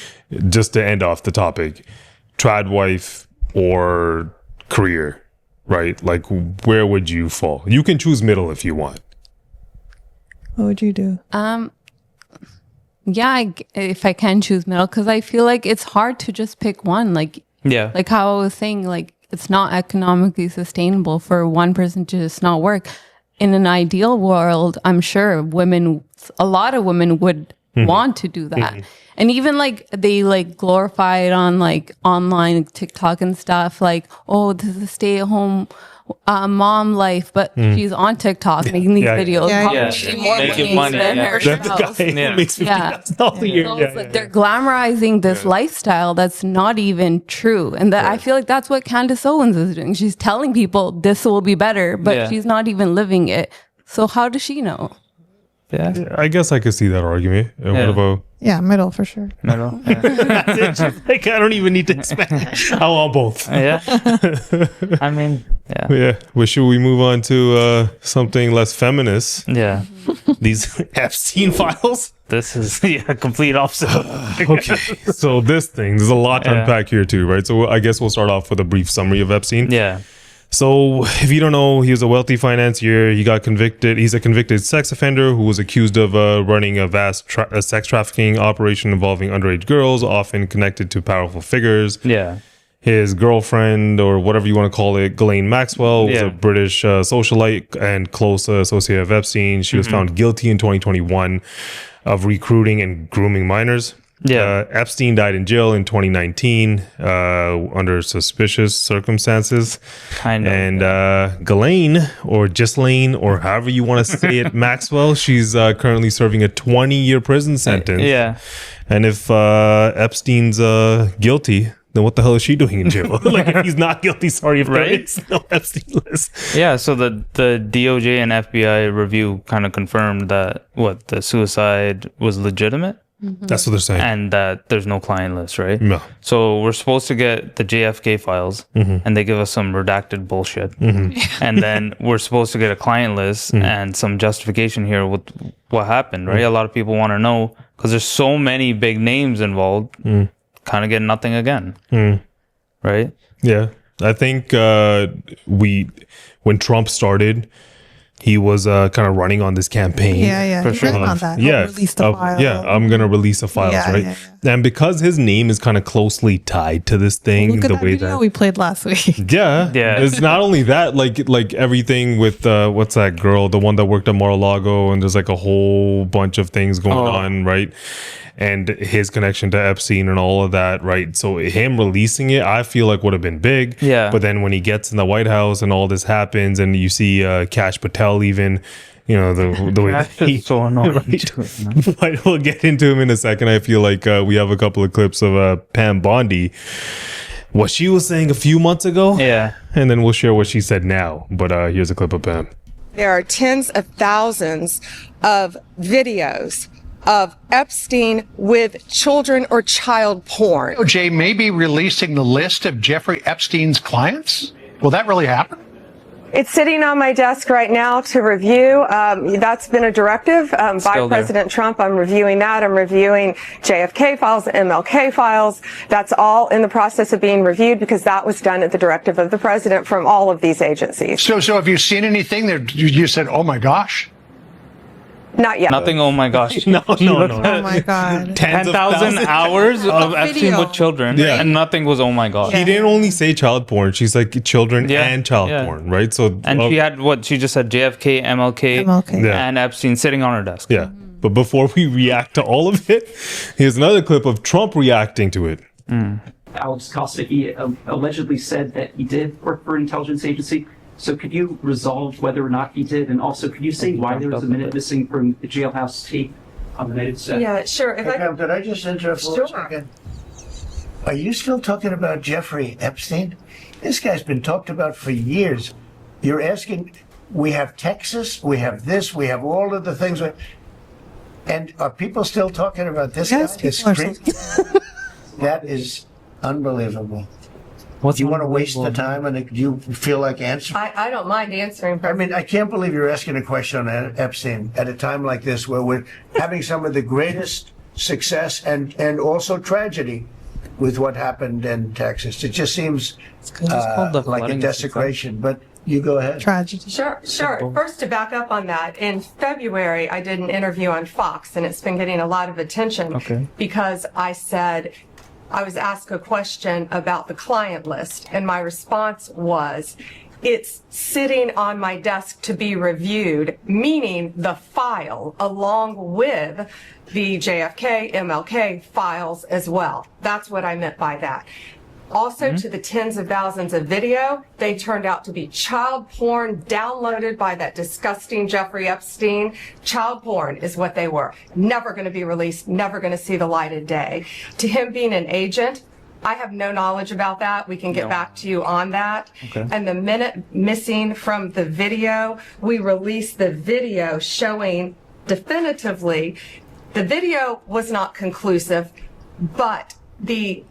just to end off the topic, trad wife or career, right? Like where would you fall? You can choose middle if you want. What would you do? Yeah, if I can choose middle, because I feel like it's hard to just pick one. Like how I was saying, like it's not economically sustainable for one person to just not work. In an ideal world, I'm sure a lot of women would want to do that. And even like they like glorify it on like online TikTok and stuff, like, oh, this is a stay-at-home mom life, but she's on TikTok making these videos. Making money. Makes me they're glamorizing this lifestyle that's not even true. And I feel like that's what Candace Owens is doing. She's telling people this will be better, but she's not even living it. So how does she know? Yeah, I guess I could see that argument. And what about? Yeah, middle for sure. Middle. Like I don't even need to expand. I want both. I mean, yeah. Well, should we move on to something less feminist? Yeah. These Epstein files. This is a complete opposite. Okay. So there's a lot to unpack here too, right? So I guess we'll start off with a brief summary of Epstein. Yeah. So if you don't know, he was a wealthy financier. He got convicted. He's a convicted sex offender who was accused of running a vast sex trafficking operation involving underage girls, often connected to powerful figures. Yeah. His girlfriend, or whatever you want to call it, Ghislaine Maxwell, was a British socialite and close associate of Epstein. She was found guilty in 2021 of recruiting and grooming minors. Epstein died in jail in 2019 under suspicious circumstances. And Ghislaine, or Ghislaine, or however you want to say it, Maxwell, she's currently serving a 20-year prison sentence. And if Epstein's guilty, then what the hell is she doing in jail? Like if he's not guilty, sorry if there is no Epstein list. Yeah, so the DOJ and FBI review kind of confirmed that the suicide was legitimate. That's what they're saying. And that there's no client list, right? No. So we're supposed to get the JFK files, and they give us some redacted bullshit. And then we're supposed to get a client list and some justification here with what happened, right? A lot of people want to know because there's so many big names involved, kind of get nothing again, right? Yeah. I think when Trump started, he was kind of running on this campaign. Yeah. For sure. On that. Release the file. I'm going to release the files, right? Yeah. And because his name is kind of closely tied to this thing, Look at that video we played last week. Yeah. It's not only that, like everything with, what's that girl, the one that worked at Mar-a-Lago, and there's like a whole bunch of things going on, right? And his connection to Epstein and all of that, right? So him releasing it, I feel like would have been big. Yeah. But then when he gets in the White House and all this happens, and you see Kash Patel even the way That's just so annoying. But we'll get into him in a second. I feel like we have a couple of clips of Pam Bondi, what she was saying a few months ago. Yeah. And then we'll share what she said now. But here's a clip of Pam. There are tens of thousands of videos of Epstein with children or child porn. DOJ may be releasing the list of Jeffrey Epstein's clients. Will that really happen? It's sitting on my desk right now to review. That's been a directive by Still there. President Trump. I'm reviewing that. I'm reviewing JFK files, MLK files. That's all in the process of being reviewed because that was done at the directive of the president from all of these agencies. So have you seen anything that you said, oh my gosh? Not yet. Nothing. Oh my gosh. No. Oh my God. 10,000 hours of Epstein video. with children, Yeah. and nothing was. Oh my god. He didn't only say child porn. She's like children Yeah, and child yeah. porn, right? So And she had what she just said: JFK, MLK, MLK. Yeah. and Epstein sitting on her desk. yeah. But before we react to all of it, here's another clip of Trump reacting to it. Alex Costa, he allegedly said that he did work for an intelligence agency. So could you resolve whether or not he did? And also, could you say why there was a minute missing from the jailhouse tape on the night of set? Yeah, sure. If Hey, I Pam, could I just interrupt for Sure. a second? Are you still talking about Jeffrey Epstein? This guy's been talked about for years. You're asking, we have Texas, we have this, we have all of the things. And are people still talking about this Yes, guy? It's people are crazy. That is unbelievable. Do you want to waste the time and do you feel like answering? I don't mind answering. I mean, I can't believe you're asking a question on Epstein at a time like this where we're having some of the greatest success and also tragedy with what happened in Texas. It just seems called the like a flooding desecration, but you go ahead. Tragedy. Sure. First, to back up on that, in February, I did an interview on Fox, and it's been getting a lot of attention because I said, I was asked a question about the client list, and my response was, it's sitting on my desk to be reviewed, meaning the file along with the JFK, MLK files as well. That's what I meant by that. Also, to the tens of thousands of video, they turned out to be child porn downloaded by that disgusting Jeffrey Epstein. Child porn is what they were. Never going to be released, never going to see the light of day. To him being an agent, I have no knowledge about that. We can get back to you on that. And the minute missing from the video, we released the video showing definitively the video was not conclusive, but the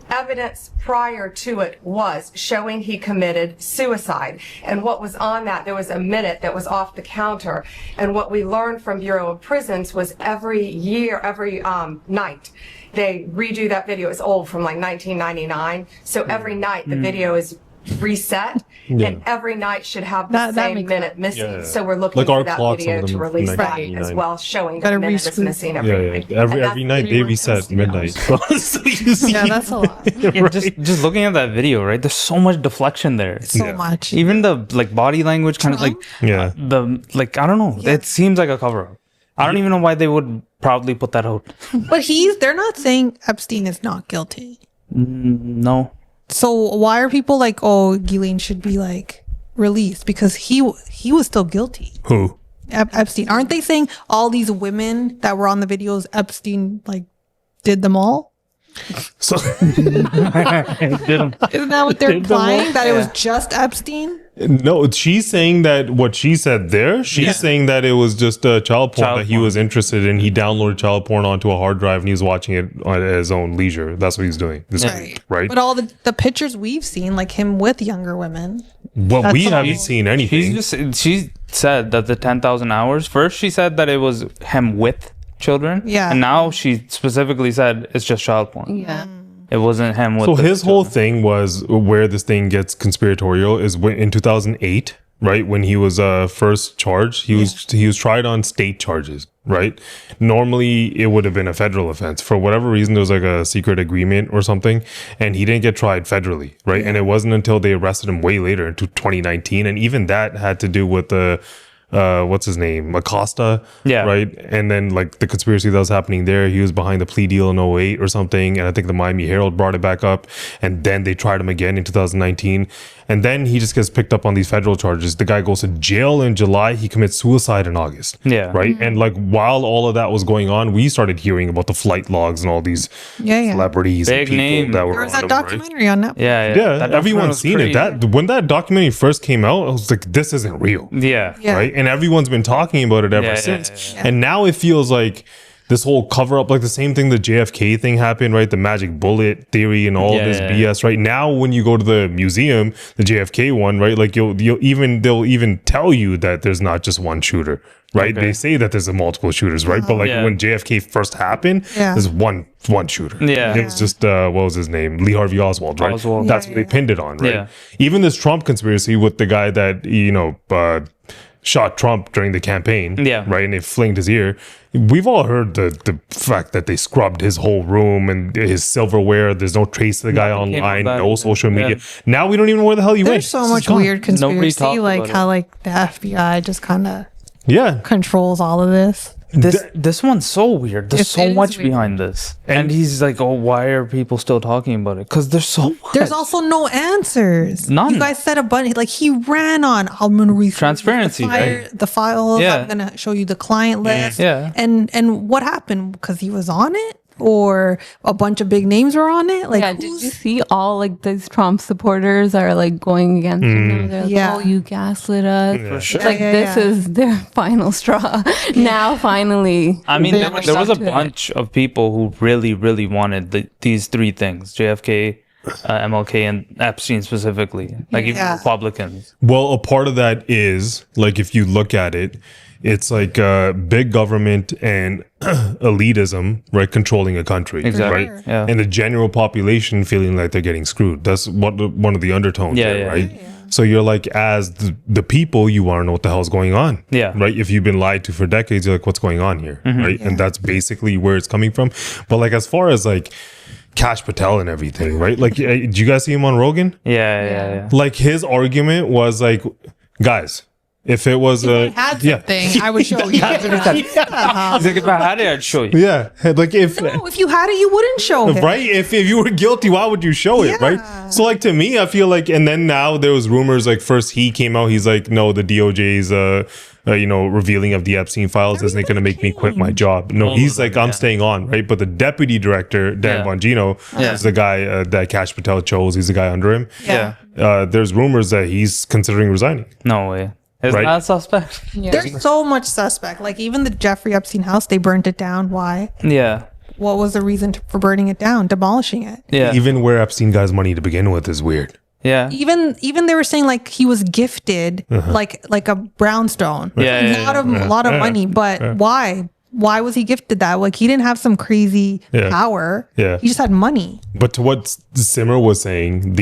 evidence prior to it was showing he committed suicide. And what was on that, there was a minute that was off the counter. And what we learned from Bureau of Prisons was every year, every night, they redo that video. It's old, from like 1999. So every night the video is reset, and every night should have the same minute missing. Yeah. So we're looking Like for our that clocks, video some of to them release from that 1999. as well, showing Gotta the minute is rescrew. missing every night. Every And that's night they video reset posting midnight. hours. So you see, Yeah, that's a lot. Yeah, just looking at that video, right? There's so much deflection there. So much. Even the like body language, kind of like yeah. the like I don't know. It seems like a cover up. I don't even know why they would proudly put that out. But they're not saying Epstein is not guilty. No. So why are people like, oh, Ghislaine should be like released because he was still guilty. Who? Epstein. Aren't they saying all these women that were on the videos, Epstein like did them all? So Isn't that what they're implying? That it was just Epstein? no, she's saying that what she said there. She's saying that it was just child porn that he was interested in. He downloaded child porn onto a hard drive and he was watching it at his own leisure. That's what he's doing. Right. But all the pictures we've seen, like him with younger women. Well, we That's haven't all. seen anything. She said that the 10,000 hours. First, she said that it was him with children. Yeah. And now she specifically said it's just child porn. Yeah. It wasn't him with. So the his whole children. thing was where this thing gets conspiratorial is in 2008, right? When he was first charged, he was tried on state charges, right? Normally it would have been a federal offense. For whatever reason, there was like a secret agreement or something, and he didn't get tried federally, right? And it wasn't until they arrested him way later into 2019, and even that had to do with the what's his name, Acosta, Yeah. right? And then like the conspiracy that was happening there, he was behind the plea deal in 08 or something, and I think the Miami Herald brought it back up, and then they tried him again in 2019, and then he just gets picked up on these federal charges. The guy goes to jail in July, he commits suicide in August. Yeah. Right. And like while all of that was going on, we started hearing about the flight logs and all these celebrities Big and people name. that were There was on that them, right? documentary on Netflix. Yeah. Yeah, That everyone's seen documentary it. was That when that documentary first came out, I was like, this isn't real. crazy. Yeah. Yeah. Right. And everyone's been talking about it ever Yeah, since. yeah. And now it feels like this whole cover up, like the same thing the JFK thing happened, right? The magic bullet theory and all this BS, right? Now when you go to the museum, the JFK one, right? Like they'll even tell you that there's not just one shooter, right? Okay. They say that there's a multiple shooters, right? But like when JFK first happened, there's one shooter. Yeah. It was just what was his name? Lee Harvey Oswald, right? Oswald. That's what they pinned it on, right? Yeah. Even this Trump conspiracy with the guy that, shot Trump during the campaign, right? And they flinged his ear. We've all heard the fact that they scrubbed his whole room and his silverware. There's no trace of the guy online, no social media. Now we don't even know where the hell he went. There's so It's much gone. weird conspiracy, like how like the FBI just kind of controls all of this. This one's so weird. There's so It is much weird. behind this. And he's like, oh, why are people still talking about it? Because there's so much. There's also no answers. None. You guys said a bunch. Like he ran on. I'm gonna read Transparency, the files. Yeah. I'm gonna show you the client list. Yeah. And what happened? Because he was on it, or a bunch of big names were on it. Like did you see all like these Trump supporters are like going against him now? They're like, oh, you gaslit us. For sure. Like this is their final straw. Now finally. I mean, there was a to it. bunch of people who really, really wanted these three things: JFK, MLK, and Epstein specifically. Like even Republicans. Well, a part of that is like if you look at it, it's like big government and elitism, right, controlling a country, Exactly. right? Yeah. And the general population feeling like they're getting screwed. That's one of the undertones, there, right? So you're like, as the people, you want to know what the hell's going on, right? If you've been lied to for decades, you're like, what's going on here, right? And that's basically where it's coming from. But like, as far as like Kash Patel and everything, right? Like, did you guys see him on Rogan? Yeah. Like his argument was like, guys, if it was had something, I would show you. He's like, if I had it, I'd show you. Yeah, like if you had it, you wouldn't show it, right? If you were guilty, why would you show it, right? So like to me, I feel like, and then now there was rumors like first he came out, he's like, no, the DOJ's revealing of the Epstein files isn't going to make me quit my job. No, he's like, I'm staying on, right? But the deputy director, Dan Bongino, is the guy that Kash Patel chose. He's the guy under him. There's rumors that he's considering resigning. No way. Isn't that suspect? There's so much suspect. Like even the Jeffrey Epstein house, they burnt it down. Why? Yeah. What was the reason for burning it down, demolishing it? Yeah. Even where Epstein got his money to begin with is weird. Yeah. Even they were saying like he was gifted like a brownstone. Yeah. A lot of money, but why? Why was he gifted that? Like he didn't have some crazy power. Yeah. He just had money. But to what Simmer was saying,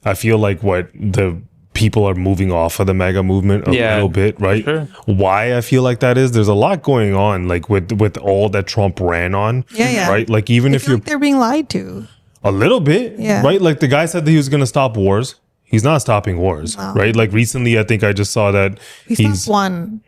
I feel like what the people are moving off of the MAGA movement a little bit, right? Sure. Why I feel like that is there's a lot going on, like with all that Trump ran on, right? Like even if you're like they're being lied to. a little bit, right? Like the guy said that he was going to stop wars. He's not stopping wars, right? Like recently, I think I just saw that he's stopped one.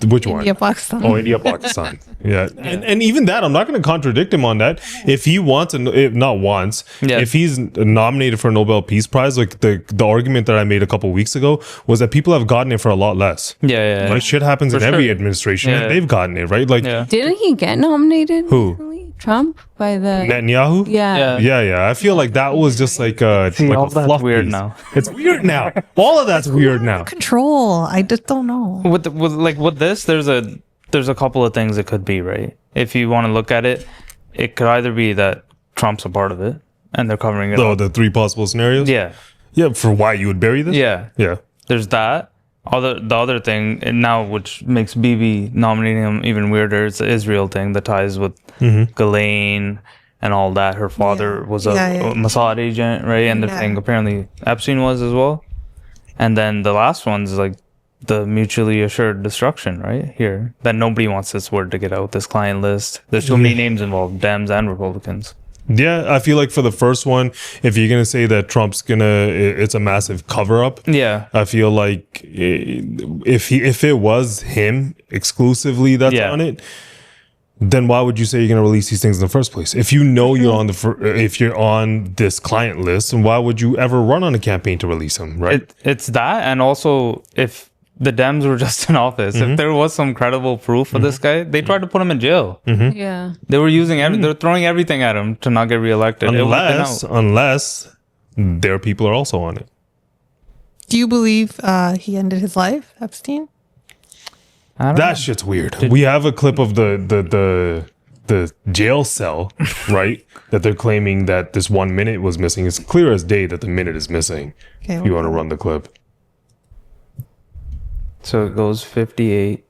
Which one? India, Pakistan. Oh, India, Pakistan. Yeah. And even that, I'm not going to contradict him on that. If he wants, if he's nominated for a Nobel Peace Prize, like the argument that I made a couple weeks ago was that people have gotten it for a lot less. Yeah. Like shit happens in every administration and they've gotten it, right? Like, didn't he get nominated? Who? Recently? Trump by the Netanyahu? Yeah. I feel like that was just like all a that's fluff weird piece. now. It's weird now. All of that's weird now. Control. I just don't know. With this, there's a couple of things it could be, right? If you want to look at it, it could either be that Trump's a part of it and they're covering it up. The three possible scenarios? Yeah. Yeah, for why you would bury this? Yeah. Yeah. There's that. The other thing, and now which makes Bibi nominating him even weirder, it's the Israel thing, the ties with Ghislaine and all that. Her father was a Mossad agent, right? And they're saying apparently Epstein was as well. And then the last one's like the mutually assured destruction, right? Here. That nobody wants this word to get out, this client list. There's so many names involved, Dems and Republicans. Yeah, I feel like for the first one, if you're gonna say that Trump's it's a massive cover up. Yeah, I feel like if it was him exclusively that's on it, then why would you say you're gonna release these things in the first place? If you know you're on if you're on this client list, then why would you ever run on a campaign to release them? Right? It's that, and also if the Dems were just in office, if there was some credible proof for this guy, they tried to put him in jail. Yeah. They were using they're throwing everything at him to not get reelected. Unless their people are also on it. Do you believe he ended his life, Epstein? That shit's weird. We have a clip of the jail cell, right? That they're claiming that this 1 minute was missing. It's clear as day that the minute is missing. Okay, if you want to run the clip. So it goes 58,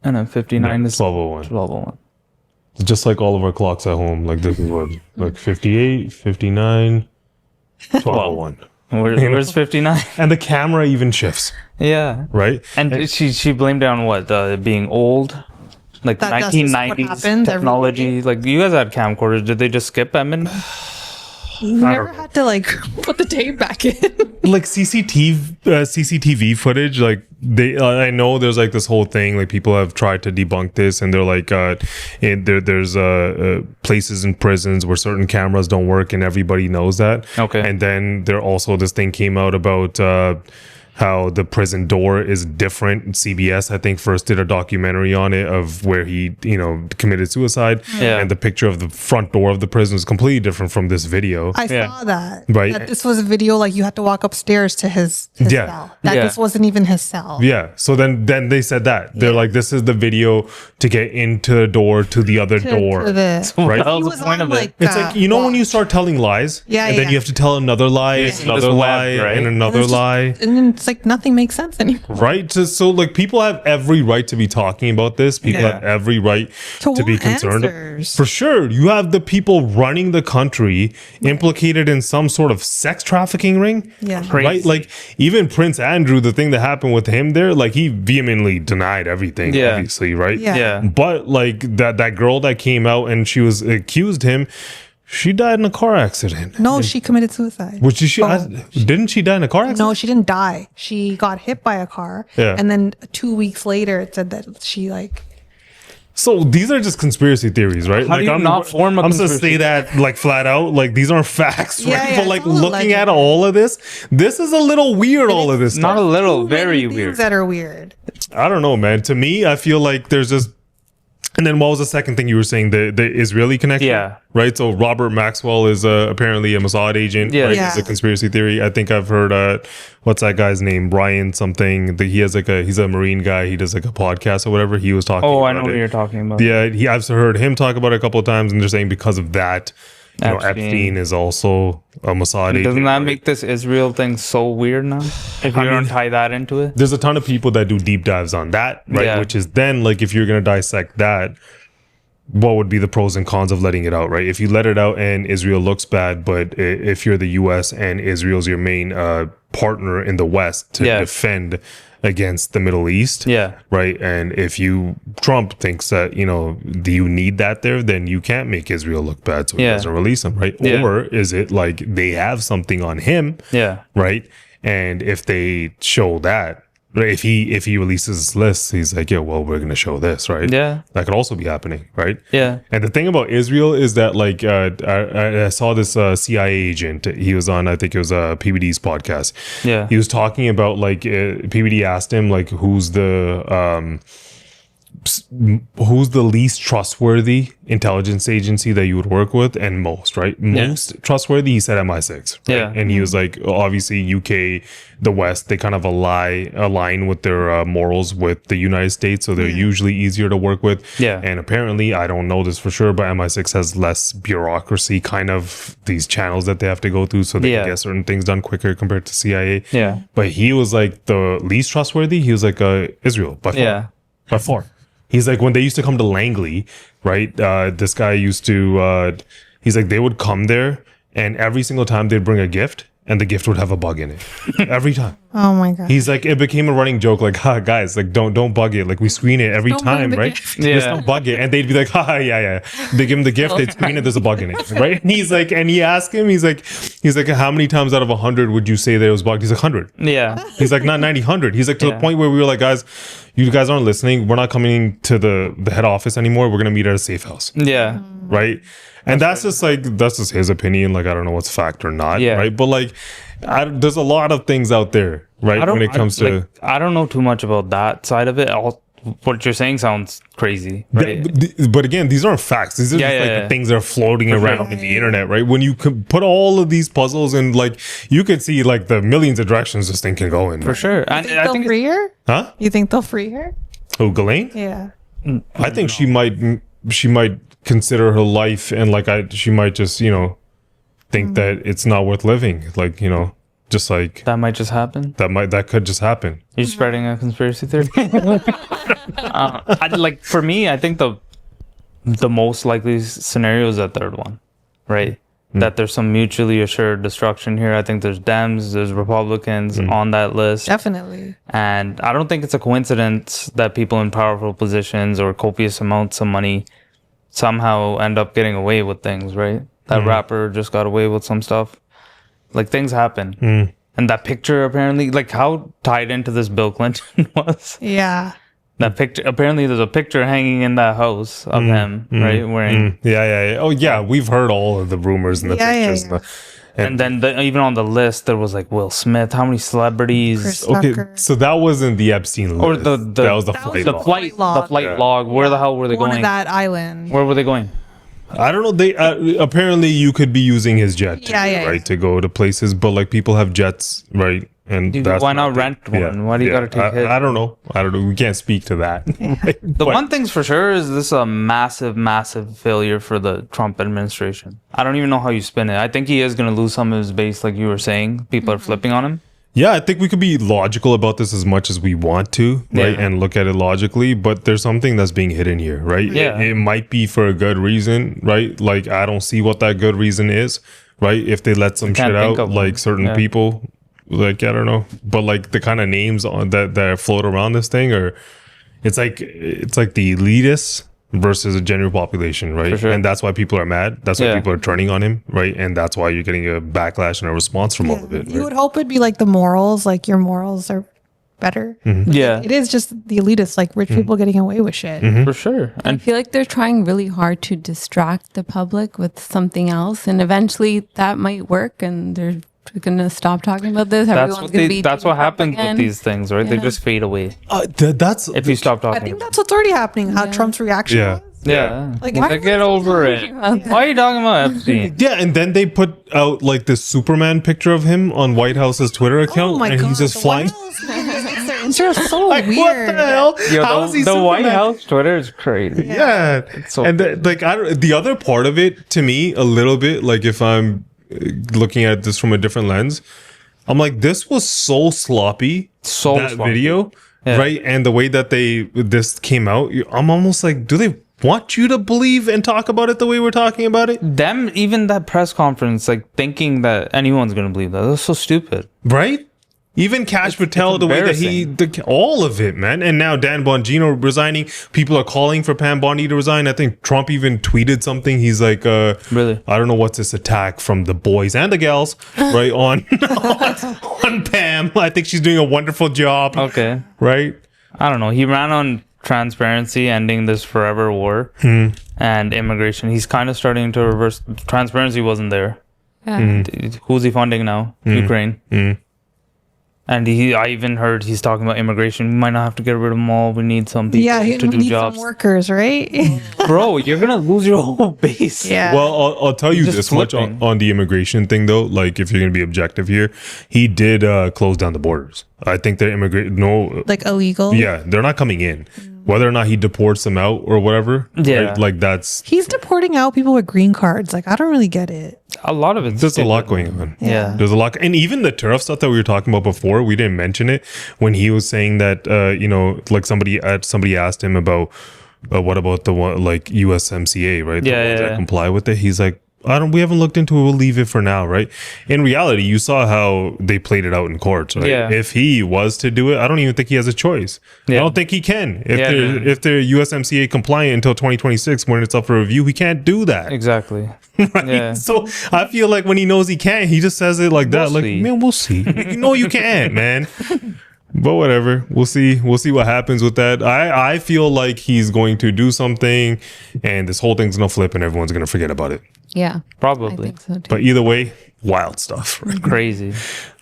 and then 59 is 12:01. 12:01. It's just like all of our clocks at home. Like this is what, like 58, 59, 12:01. Where's 59? And the camera even shifts. Yeah. Right? And she blamed it on what? Being old? Like That- that's 1990s what happens every technology? Like, you guys had camcorders. Did they just skip Edmund? You never had to like put the tape back in. Like CCTV footage, like I know there's like this whole thing, like people have tried to debunk this, and they're like, there's places in prisons where certain cameras don't work, and everybody knows that. Okay. And then there also this thing came out about how the prison door is different. CBS, I think, first did a documentary on it of where he, committed suicide. Yeah. And the picture of the front door of the prison is completely different from this video. I saw that. Right. That this was a video like you had to walk upstairs to his cell. That this wasn't even his cell. Yeah. So then they said that. They're like, this is the video to get into the door to the other door. Right? What was the point of it? It's like, when you start telling lies, and then you have to tell another lie, another lie, and another lie. And then it's like nothing makes sense anymore. Right? So like people have every right to be talking about this. People have every right to be concerned. Answers. For sure. You have the people running the country implicated in some sort of sex trafficking ring. Yeah. Right? Like even Prince Andrew, the thing that happened with him there, like he vehemently denied everything, obviously, right? Yeah. But like that girl that came out and she was accused him, she died in a car accident. No, she committed suicide. Which didn't she die in a car accident? No, she didn't die. She got hit by a car. Yeah. And then 2 weeks later, it said that she like. So these are just conspiracy theories, right? How do you not form a I'm just conspiracy? say that like flat out, like these aren't facts, Yeah, right? yeah, But like it's all looking at alleged. all of this is a little weird. All of this Not stuff. a little, Too many very things weird. that are weird. I don't know, man. To me, I feel like there's just. And then what was the second thing you were saying? The Israeli connection? Yeah. Right? So Robert Maxwell is apparently a Mossad agent. Yeah. Right? Yeah. It's a conspiracy theory. I think I've heard, what's that guy's name? Brian something. He has he's a Marine guy. He does like a podcast or whatever. He was talking Oh, about I know what you're talking about. Yeah, I've heard him talk about it a couple of times, and they're saying because of that, Epstein is also a Mossad agent. Doesn't that right? make this Israel thing so weird now? If you don't tie that into it? There's a ton of people that do deep dives on that, right? Yeah. Which is then like if you're gonna dissect that, what would be the pros and cons of letting it out, right? If you let it out and Israel looks bad, but if you're the U.S. and Israel's your main partner in the West to defend against the Middle East, right? And if Trump thinks that do you need that there, then you can't make Israel look bad, so he doesn't release him, right? Or is it like they have something on him, right? And if they show that. Right, if he releases this list, he's like, yeah, well, we're gonna show this, right? Yeah, that could also be happening, right? Yeah. And the thing about Israel is that, like, I saw this CIA agent. He was on, I think it was PBD's podcast. Yeah, he was talking about like PBD asked him like, who's the least trustworthy intelligence agency that you would work with, and most most trustworthy, he said MI6, right? And he was like, obviously UK, the West, they kind of align with their morals with the United States, so they're usually easier to work with. And apparently, I don't know this for sure, but MI6 has less bureaucracy, kind of these channels that they have to go through, so they can get certain things done quicker compared to CIA. But he was like the least trustworthy. He was like Israel by far. By far. He's like, when they used to come to Langley, right? This guy used to, he's like, they would come there and every single time they'd bring a gift and the gift would have a bug in it every time. Oh my god. He's like, it became a running joke, like, ha, guys, like, don't bug it. Like, we screen it every Don't bug time, the right? gift. Just don't bug it. And they'd be like, ha, yeah. They give him the gift, they'd screen it, there's a bug in it, right? And he's like, and he asked him, he's like, how many times out of 100 would you say that it was bugged? He's like, 100. Yeah. He's like, not 90, 100. He's like, to the point where we were like, guys, you guys aren't listening. We're not coming to the head office anymore. We're gonna meet at a safe house. Yeah. Right. And that's just his opinion. Like, I don't know what's fact or not. Yeah. Right. But like, there's a lot of things out there, right? When it comes to, I don't know too much about that side of it. What you're saying sounds crazy, right? but again, these aren't facts. These are the things that are floating around in the internet, right? When you put all of these puzzles in, like, you could see like the millions of directions this thing can go in. For sure. I think they'll free her? Huh? You think they'll free her? Oh, Ghislaine? Yeah. I think she might consider her life, and like she might just think that it's not worth living, like just like that might just happen. That could just happen. You're spreading a conspiracy theory. For me, I think the most likely scenario is that third one, right? That there's some mutually assured destruction here. I think there's Dems, there's Republicans on that list. Definitely. And I don't think it's a coincidence that people in powerful positions or copious amounts of money somehow end up getting away with things, right? That rapper just got away with some stuff. Like, things happen. And that picture, apparently, like, how tied into this Bill Clinton was. Yeah. That picture, apparently there's a picture hanging in that house of him, right? Wearing. Yeah. Oh, yeah. We've heard all of the rumors and the pictures. Yeah. And then even on the list, there was like Will Smith. How many celebrities? Okay, so that wasn't the Epstein list. Or that was the flight log. The flight log. Where the hell were they Going going? to that island. Where were they going? I don't know. They apparently you could be using his jet, right, to go to places. But like, people have jets, right? And why not rent one? Why do you got to take it? I don't know. We can't speak to that. Right? The one thing's for sure is this is a massive, massive failure for the Trump administration. I don't even know how you spin it. I think he is going to lose some of his base, like you were saying. People are flipping on him. Yeah, I think we could be logical about this as much as we want to, right? And look at it logically, but there's something that's being hidden here, right? Yeah. It might be for a good reason, right? Like, I don't see what that good reason is, right? If they let some shit out, like certain people, like, I don't know. But like, the kind of names on that float around this thing, or it's like the elitists versus a general population, right? Sure. And that's why people are mad. That's why people are turning on him, right? And that's why you're getting a backlash and a response from all of it. You would hope it'd be like the morals, like your morals are better. Yeah. It is just the elitists, like rich people getting away with shit. For sure. I feel like they're trying really hard to distract the public with something else, and eventually that might work, and they're gonna stop talking about this. That's what happens with these things, right? They just fade away. That's if you stop talking. I think that's what's already happening. How Trump's reaction was. Yeah. Like, Get over it. Why are you talking about Epstein? Yeah, and then they put out like this Superman picture of him on White House's Twitter account, and he's just flying. It's just so like, weird. What the hell? How is he the Superman? White House Twitter is crazy. Yeah. So and the other part of it, to me, a little bit, like, if I'm looking at this from a different lens, I'm like, this was so sloppy. Video, right? And the way that this came out, I'm almost like, do they want you to believe and talk about it the way we're talking about it? Them, even that press conference, like, thinking that anyone's gonna believe that's so stupid, right? Even Kash Patel, the way that all of it, man. And now Dan Bongino resigning. People are calling for Pam Bondi to resign. I think Trump even tweeted something. He's like, really? I don't know what's this attack from the boys and the gals, right? On Pam. I think she's doing a wonderful job. Okay. Right? I don't know. He ran on transparency, ending this forever war, and immigration. He's kind of starting to reverse. Transparency wasn't there. Who's he funding now? Ukraine. And I even heard he's talking about immigration. We might not have to get rid of them all. We need some people to do jobs. Some workers, right? Bro, you're gonna lose your whole base. Yeah. Well, I'll tell you this much on the immigration thing, though. Like, if you're gonna be objective here, he did close down the borders. I think they're like illegal. Yeah, they're not coming in. Whether or not he deports them out or whatever. Yeah. Right? Like, he's deporting out people with green cards. Like, I don't really get it. A lot of it. There's a lot going on. Yeah. There's a lot. And even the tariff stuff that we were talking about before, we didn't mention it when he was saying that, like somebody asked him about, what about the one, like USMCA, right? Yeah. That comply with it. He's like, we haven't looked into it. We'll leave it for now, right? In reality, you saw how they played it out in courts, right? Yeah. If he was to do it, I don't even think he has a choice. I don't think he can. If they're USMCA compliant until 2026, when it's up for review, he can't do that. Exactly. Right? Yeah. So I feel like when he knows he can't, he just says it like that. We'll Like, see. man, we'll see. No, you can't, man. But whatever, we'll see what happens with that. I feel like he's going to do something and this whole thing's gonna flip and everyone's gonna forget about it. Yeah. Probably. I think so too. But either way, wild stuff. Right? Crazy.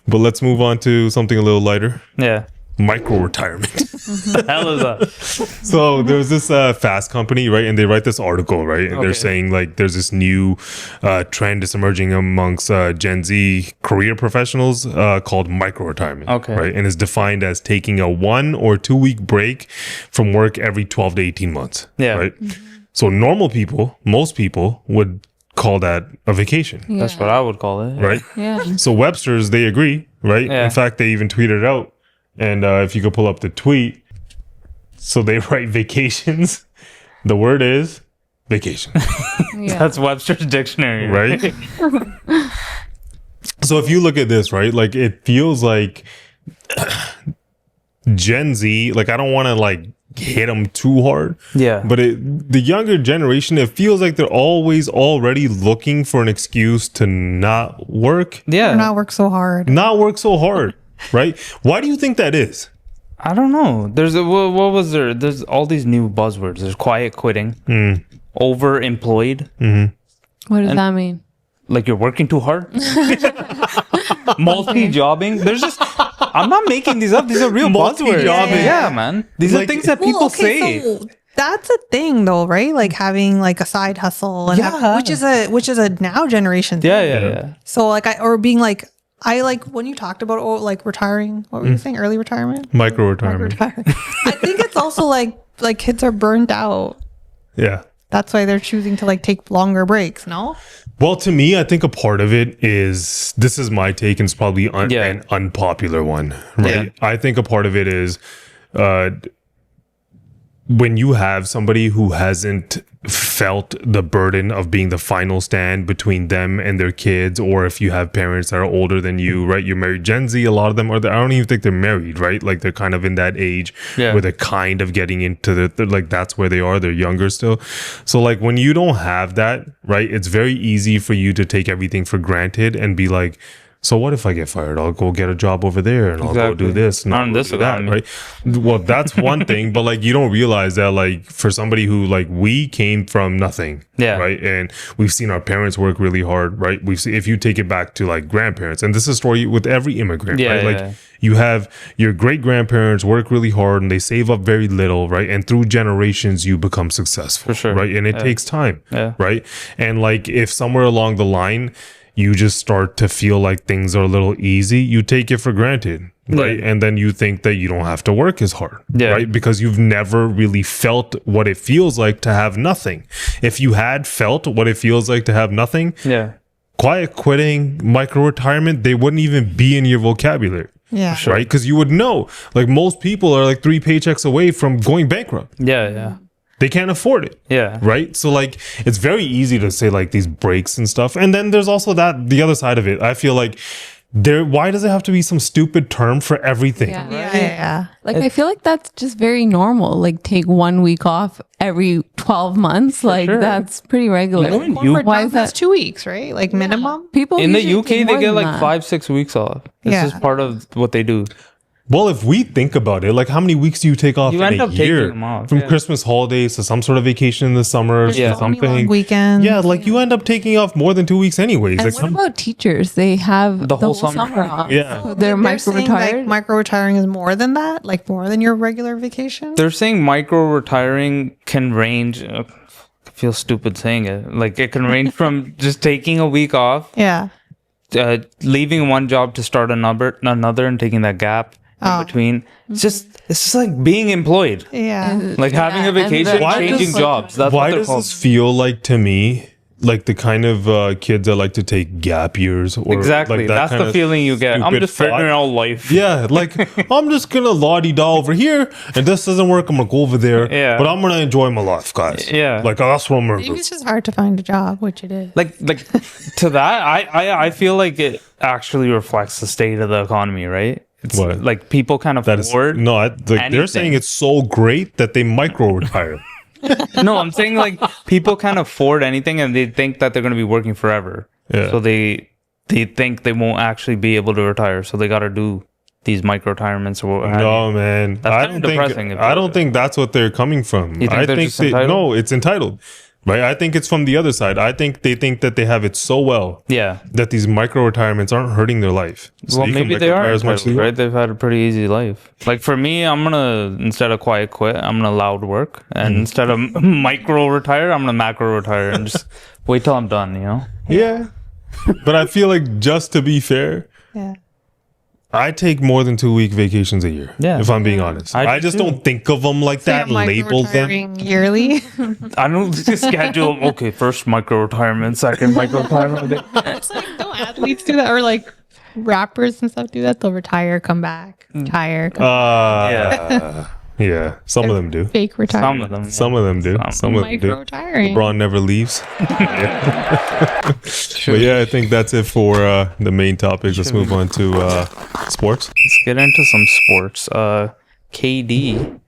But let's move on to something a little lighter. Yeah. Micro retirement. The hell is that? So there's this fast company, right? And they write this article, right? And they're saying like there's this new trend that's emerging amongst Gen Z career professionals called micro retirement. Okay. Right. And it's defined as taking a 1 or 2 week break from work every 12 to 18 months. Yeah. Right. So normal people, most people would call that a vacation. Yeah. That's what I would call it. Right. Yeah. So Webster's, they agree, right? Yeah. In fact, they even tweeted it out. And if you could pull up the tweet, so they write vacations. The word is vacation, Yeah. That's Webster's dictionary. right? So if you look at this, right, like it feels like Gen Z, like I don't want to like hit them too hard. Yeah. But the younger generation, it feels like they're always already looking for an excuse to not work. Yeah. Not work so hard. Not work so hard, right? Why do you think that is? I don't know. There's what was there? There's all these new buzzwords. There's quiet quitting, overemployed, What does that mean? like you're working too hard, multi-jobbing. There's just I'm not making these up. These are real buzzwords. Multi-jobbing. Yeah, man. These are Like- things that people say. So that's a thing though, right? Like having like a side hustle and Yeah. which is a now generation thing. Yeah. So like or being like I like when you talked about like retiring, what were you saying? Early retirement? Micro retirement. I think it's also like kids are burnt out. Yeah. That's why they're choosing to like take longer breaks, no? Well, to me, I think a part of it is, this is my take, and it's probably an unpopular one, right? Yeah. I think a part of it is when you have somebody who hasn't felt the burden of being the final stand between them and their kids, or if you have parents that are older than you, right? You're married. Gen Z, a lot of them are, I don't even think they're married, right? Like they're kind of in that age where they're kind of getting into they're like, that's where they are. They're younger still. So like when you don't have that, right? It's very easy for you to take everything for granted and be like, so what if I get fired? I'll go get a job over there and I'll go do this and I'll this do that, right? Well, that's one thing, but like you don't realize that like for somebody who like we came from nothing, right? And we've seen our parents work really hard, right? We've seen, if you take it back to like grandparents, and this is a story with every immigrant, right? Like you have your great grandparents work really hard and they save up very little, right? And through generations, you become successful, right? And it takes time, right? And like if somewhere along the line, you just start to feel like things are a little easy, you take it for granted, right? And then you think that you don't have to work as hard, right? Because you've never really felt what it feels like to have nothing. If you had felt what it feels like to have nothing, quiet quitting, micro retirement, they wouldn't even be in your vocabulary. Yeah. Right? Because you would know, like most people are like 3 paychecks away from going bankrupt. They can't afford it. Right. So like it's very easy to say like these breaks and stuff. And then there's also the other side of it. I feel like why does it have to be some stupid term for everything? Like I feel like that's just very normal. Like take 1 week off every 12 months. Like that's pretty regular. Why is that 2 weeks, right? Like minimum? People in the usually UK take they more get than like that. 5-6 weeks off. This is part of what they do. Well, if we think about it, like how many weeks do you take off You in end a up taking year? them off, From Christmas holidays to some sort of vacation in the summer to something. Weekend. Yeah, like you end up taking off more than 2 weeks anyways. And Like what about teachers? They have the whole summer off. Yeah. So they're micro saying, retired. like, micro retiring is more than that, like more than your regular vacation. They're saying micro retiring can range. I feel stupid saying it. Like it can range from just taking a week off, leaving one job to start another, and taking that gap in between. It's just like being employed. Yeah. Like having a vacation, changing jobs. That's why what they're does called. this feel like to me like the kind of kids that like to take gap years. Or Exactly. like that That's the feeling you get. I'm just figuring out life. Yeah, like I'm just gonna la-di-da over here, and this doesn't work. I'm gonna go over there. Yeah. But I'm gonna enjoy my life, guys. Yeah. Like that's what I'm gonna Maybe do. it's just hard to find a job, which it is. Like to that, I feel like it actually reflects the state of the economy, right? It's What? like people can't afford. They're anything. saying it's so great that they micro retire. No, I'm saying like people can't afford anything, and they think that they're going to be working forever. Yeah. So they think they won't actually be able to retire, so they got to do these micro retirements or what have No, you. man. That's I kind don't of depressing. think. I don't think that's what they're coming from. You think I they're think just entitled? no, it's entitled. Right. I think it's from the other side. I think they think that they have it so well. Yeah. That these micro retirements aren't hurting their life. So Well, you can maybe they are micro-retire as much as entitled, you right? want. They've had a pretty easy life. Like for me, I'm gonna instead of quiet quit, I'm gonna loud work, and instead of micro retire, I'm gonna macro retire and just wait till I'm done. You know? Yeah. But I feel like just to be fair, Yeah. I take more than 2-week vacations a year. Yeah. If I'm being honest, I I do just too. don't think of them like that. Label them. yearly. I don't schedule. Okay, first micro retirement, second micro retirement. It's like, don't athletes do that, or like rappers and stuff do that? They'll retire, come back, retire, come Yeah. Yeah. Some of them do. fake retire. Some of them. Some of them do. Some of them do. Micro retiring. LeBron never leaves. But yeah, I think that's it for the main topics. Let's move on to sports. Let's get into some sports. KD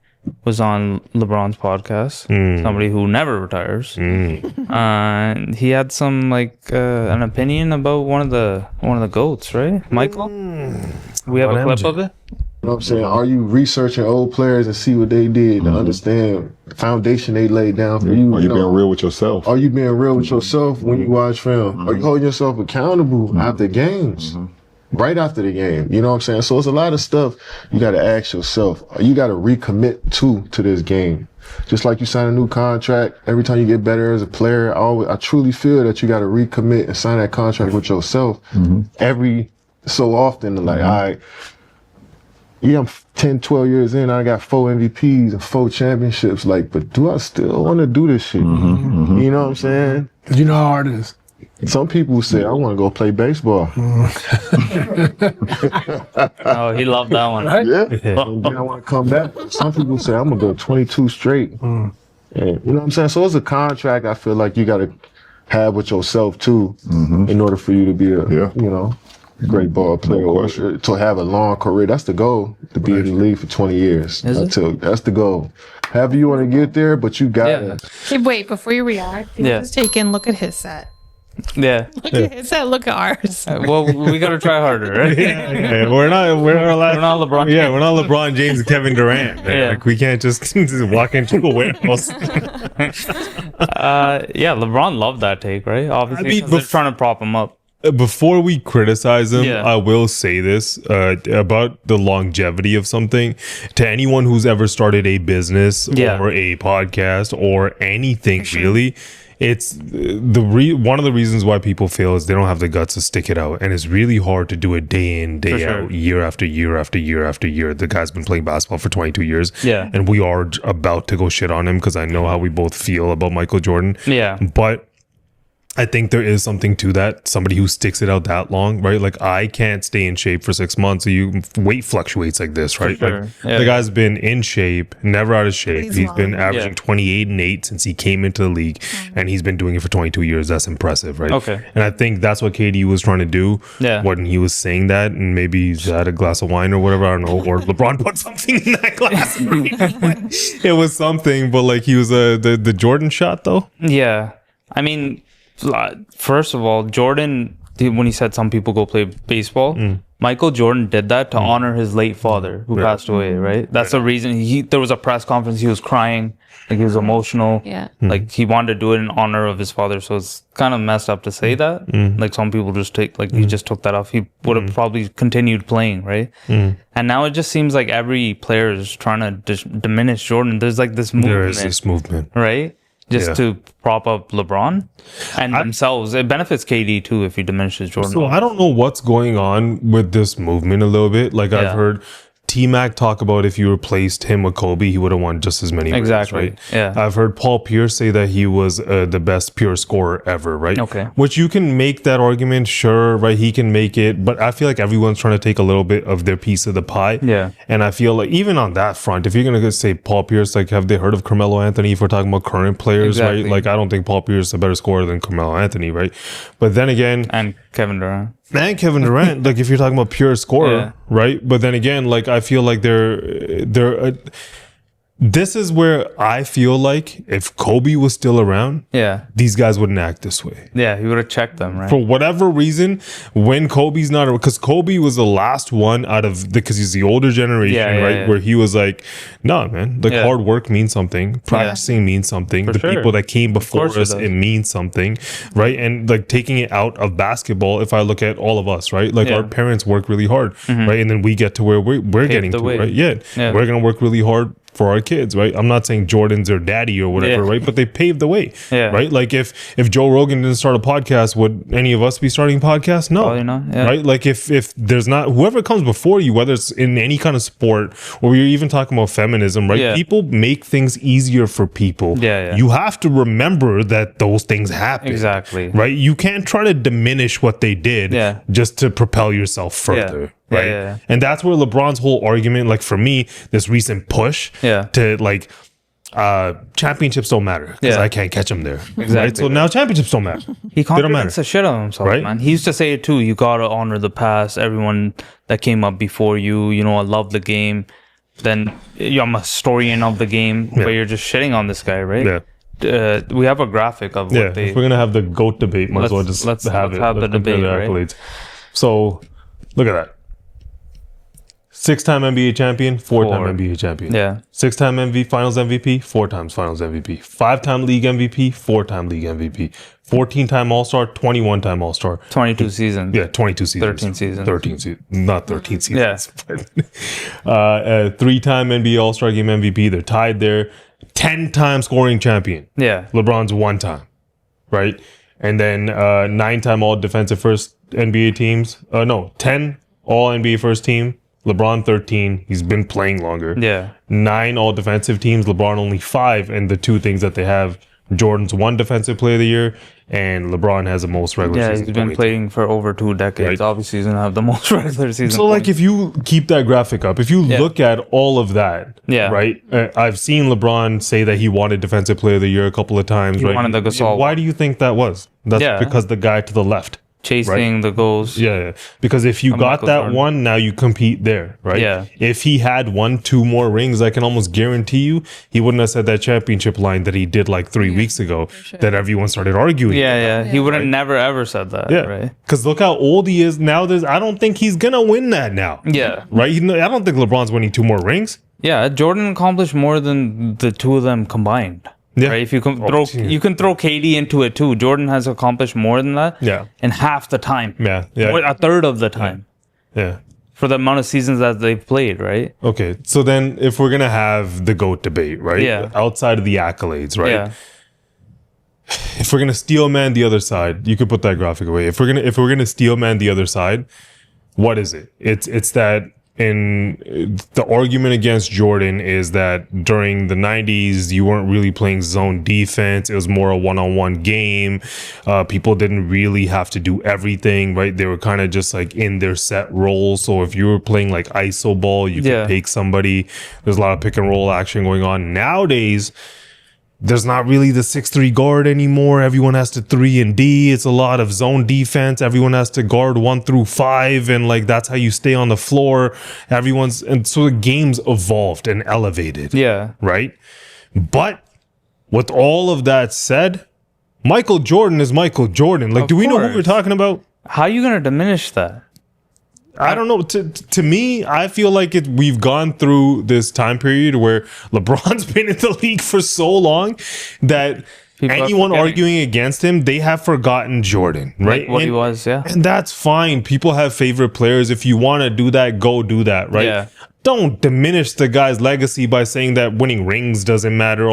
was on LeBron's podcast. Somebody who never retires. He had some like an opinion about one of the GOATs, right? Michael. We have a clip of it. You know what I'm saying? Are you researching old players and see what they did to understand the foundation they laid down for you? Are you being real with yourself? Are you being real with yourself when you watch film? Are you holding yourself accountable after games? Right after the game, you know what I'm saying? So it's a lot of stuff you got to ask yourself. You got to recommit to this game. Just like you sign a new contract, every time you get better as a player, I truly feel that you got to recommit and sign that contract with yourself every so often. Like, all right, yeah, I'm 10, 12 years in, I got 4 MVPs and 4 championships. Like, but do I still want to do this shit? You know what I'm saying? You know how hard it is. Some people say, I want to go play baseball. Oh, he loved that one. Yeah. And then I want to come back. Some people say, I'm going to go 22 straight. And, you know what I'm saying? So it's a contract I feel like you got to have with yourself, too, in order for you to be a, you know, great ball player, or to have a long career. That's the goal, to be in the league for 20 years. That's the goal. However you want to get there, but you got to. Hey, wait, before you react, just take in, look at his set. Yeah. Look at his set, look at ours. Well, we got to try harder, right? We're not LeBron. Yeah, we're not LeBron James and Kevin Durant. Man. Yeah. Like we can't just walk into a warehouse. Yeah, LeBron loved that take, right? Obviously, I mean, they're trying to prop him up. Before we criticize him, Yeah. I will say this about the longevity of something. To anyone who's ever started a business or a podcast or anything really, it's one of the reasons why people fail is they don't have the guts to stick it out, and it's really hard to do it day in, day out, year after year after year after year. The guy's been playing basketball for 22 years, and we are about to go shit on him because I know how we both feel about Michael Jordan. But I think there is something to that. Somebody who sticks it out that long, right? Like I can't stay in shape for 6 months. So weight fluctuates like this, right? sure. Like the guy's been in shape, never out of shape. He's been averaging 28 and 8 since he came into the league, and he's been doing it for 22 years. That's impressive, right? Okay. And I think that's what KD was trying to do when he was saying that, and maybe he's had a glass of wine or whatever. I don't know, or LeBron put something in that glass. It was something, but like he was the Jordan shot though. Yeah, I mean. First of all, Jordan, when he said some people go play baseball, Michael Jordan did that to honor his late father who passed away, right? That's the reason there was a press conference, he was crying, like he was emotional. Like he wanted to do it in honor of his father. So it's kind of messed up to say that. Like some people just take, like he just took that off. He would have probably continued playing, right? And now it just seems like every player is trying to diminish Jordan. There's like this movement. There is this movement. Right? Just to prop up LeBron and themselves. It benefits KD too if he diminishes Jordan. So I don't know what's going on with this movement a little bit. Like I've heard T-Mac talk about if you replaced him with Kobe, he would have won just as many Exactly. rings, right? Yeah. I've heard Paul Pierce say that he was the best pure scorer ever, right? Okay. Which you can make that argument, sure, right? He can make it, but I feel like everyone's trying to take a little bit of their piece of the pie. Yeah. And I feel like even on that front, if you're going to say Paul Pierce, like, have they heard of Carmelo Anthony if we're talking about current players, Exactly. right? Like, I don't think Paul Pierce is a better scorer than Carmelo Anthony, right? But then again, And Kevin Durant. and Kevin Durant, like if you're talking about pure scorer, Yeah. right? But then again, like I feel like this is where I feel like if Kobe was still around, Yeah. these guys wouldn't act this way. Yeah, he would have checked them, right? For whatever reason, when Kobe's not, because Kobe was the last one out of because he's the older generation, Yeah, yeah, right? yeah. Where he was like, "No, man, like Yeah. hard work means something, practicing means something. For the sure. people that came before course it us, does. it means something, right?" And like taking it out of basketball, if I look at all of us, right? Like Yeah. our parents work really hard, right? And then we get to where we're getting the to, way. right? Yeah, Yeah. we're gonna work really hard for our kids, right? I'm not saying Jordan's their daddy or whatever, Yeah. right? But they paved the way, Yeah. right? Like if Joe Rogan didn't start a podcast, would any of us be starting podcasts? No, Probably not, yeah. right? Like if there's not whoever comes before you, whether it's in any kind of sport or you're even talking about feminism, right? Yeah. People make things easier for people. Yeah, yeah. You have to remember that those things happen. Exactly. Right? You can't try to diminish what they did Yeah. just to propel yourself further. Yeah, Right. yeah, yeah. And that's where LeBron's whole argument, like for me, this recent push Yeah. to like championships don't matter because Yeah. I can't catch them there. Exactly. Right? So now championships don't matter. He They don't matter. contradicts the shit out of himself, Right? man. He used to say it too. You gotta honor the past. Everyone that came up before you. You know, I love the game. Then I'm a historian of the game, Yeah. but you're just shitting on this guy, right? Yeah. We have a graphic of Yeah. what they. If we're gonna have the GOAT debate, might as well Let's- just let's have it. have the Let's compare debate, right? accolades. So look at that. 6-time NBA champion, 4-time NBA champion. Yeah. 6-time Finals MVP, 4 times Finals MVP. 5-time League MVP, 4-time League MVP. 14-time All-Star, 21-time All-Star. 22 seasons. Yeah, 22 seasons. 13 seasons. 13 seasons. Not 13 Yeah. seasons. But 3-time NBA All-Star Game MVP. They're tied there. 10-time scoring champion. Yeah. LeBron's 1 time. Right? And then 9-time All Defensive First NBA teams. 10 All NBA First Team. LeBron 13. He's been playing longer. Yeah. 9 All Defensive teams. LeBron only 5. And the 2 things that they have, Jordan's 1 Defensive Player of the Year, and LeBron has the most regular Yeah, season. he's been points. playing for over 2 decades. Right. Obviously, he's gonna have the most regular season. So, like, points. if you keep that graphic up, if you Yeah. look at all of that, Yeah. right? I've seen LeBron say that he wanted Defensive Player of the Year a couple of times, He right? wanted the Gasol Why do you think that was? That's Yeah. because the guy to the left. chasing the goals. Yeah, because if you got Michael that Jordan. one, now you compete there, right? Yeah. If he had 1-2 more rings, I can almost guarantee you he wouldn't have said that championship line that he did like 3 weeks ago that everyone started arguing. Yeah. He would have never ever said that. Yeah, Right. because look how old he is now. I don't think he's gonna win that now. Yeah. Right? I don't think LeBron's winning 2 more rings. Yeah. Jordan accomplished more than the 2 of them combined. Yeah. Right. If you can Oh, you can throw KD into it too. Jordan has accomplished more than that. Yeah. In half the time. Yeah. A third of the time. Yeah. For the amount of seasons that they've played, right? Okay. So then if we're gonna have the GOAT debate, right? Yeah. Outside of the accolades, right? Yeah. If we're gonna steel man the other side, you could put that graphic away. If we're gonna steel man the other side, what is it? It's that in the argument against Jordan is that during the 90s you weren't really playing zone defense. It was more a one-on-one game. People didn't really have to do everything, right? They were kind of just like in their set roles. So if you were playing like iso ball, you could take somebody. There's a lot of pick and roll action going on nowadays. There's not really the 6'3" guard anymore. Everyone has to 3 and D. It's a lot of zone defense. Everyone has to guard 1 through 5, and like that's how you stay on the floor. And so the game's evolved and elevated. Yeah. Right? But with all of that said, Michael Jordan is Michael Jordan. Like, do we know who we're talking about? How are you gonna diminish that? I don't know. To me, I feel like we've gone through this time period where LeBron's been in the league for so long that anyone arguing against him, they have forgotten Jordan, right? Like what he was, yeah. And that's fine. People have favorite players. If you want to do that, go do that, right? Yeah. Don't diminish the guy's legacy by saying that winning rings doesn't matter,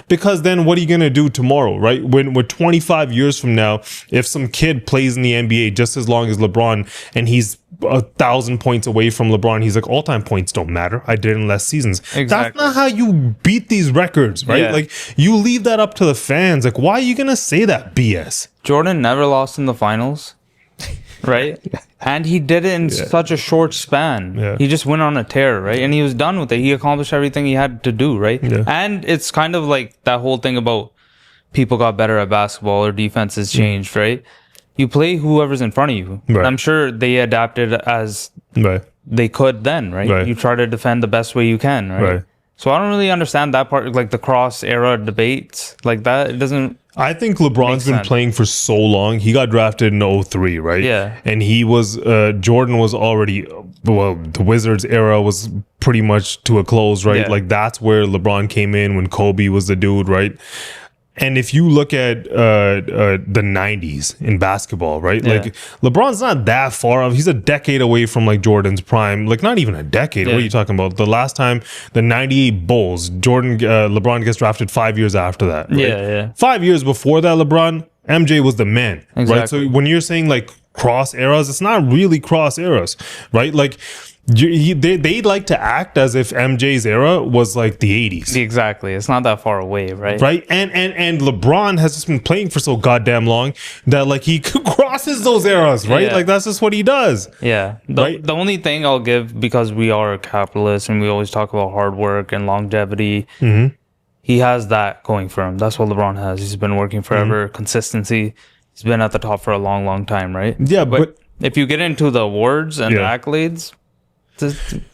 because then what are you going to do tomorrow, right? When we're 25 years from now, if some kid plays in the NBA just as long as LeBron and he's 1,000 points away from LeBron. He's like, all-time points don't matter. I did it in less seasons. Exactly. That's not how you beat these records, right? Yeah. Like, you leave that up to the fans. Like, why are you gonna say that BS? Jordan never lost in the finals, right? And he did it in such a short span. Yeah. He just went on a tear, right? And he was done with it. He accomplished everything he had to do, right? Yeah. And it's kind of like that whole thing about people got better at basketball or defenses changed, right? You play whoever's in front of you. Right. I'm sure they adapted as they could then, right? You try to defend the best way you can, right? So I don't really understand that part, like the cross era debates like that. It doesn't. I think LeBron's been playing for so long. He got drafted in 03, right? Yeah. And he was, Jordan was already, well, the Wizards era was pretty much to a close, right? Yeah. Like that's where LeBron came in when Kobe was the dude, right? And if you look at the 90s in basketball, right? Yeah. Like LeBron's not that far off. He's a decade away from like Jordan's prime. Like not even a decade. What are you talking about? The last time the 98 Bulls, LeBron gets drafted 5 years after that. Right? Yeah. 5 years before that, LeBron, MJ was the man. Right. Exactly. So when you're saying like cross eras, it's not really cross eras, right? Like they like to act as if MJ's era was like the 80s. Exactly. It's not that far away, right? Right. And LeBron has just been playing for so goddamn long that like he crosses those eras, right? Yeah. Like that's just what he does. Yeah. The only thing I'll give, because we are capitalists and we always talk about hard work and longevity, he has that going for him. That's what LeBron has. He's been working forever, consistency. He's been at the top for a long, long time, right? Yeah, but if you get into the awards and the accolades,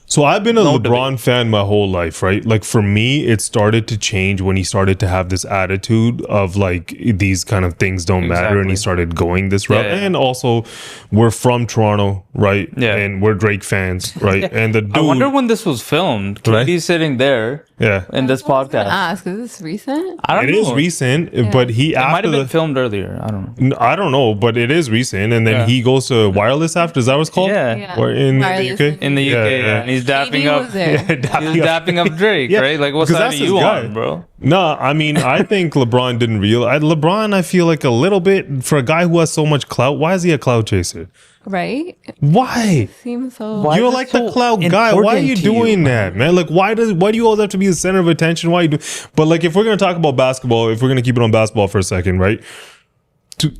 so I've been a LeBron fan my whole life, right? Like for me, it started to change when he started to have this attitude of like these kind of things don't matter, and he started going this route. And also, we're from Toronto, right? Yeah. And we're Drake fans, right? And the dude, I wonder when this was filmed. Katie's sitting there, in this podcast. Ask, is this recent? I don't know. It is recent, but he It might have been filmed earlier. I don't know. I don't know, but it is recent. And then he goes to wireless after. Is that what it's called? Yeah. Or in Wireless the UK? In the UK, and he's dapping up. was there. He was dapping up Drake, right? Like, what's Because that you guy. on, bro? No, I mean, I think LeBron didn't realize. LeBron, I feel like a little bit, for a guy who has so much clout, why is he a clout chaser? Right? Why? Seems so. You're like the clout guy. Why are you doing that, man? Like, why do you always have to be the center of attention? Why you do? But like, if we're gonna talk about basketball, if we're gonna keep it on basketball for a second, right?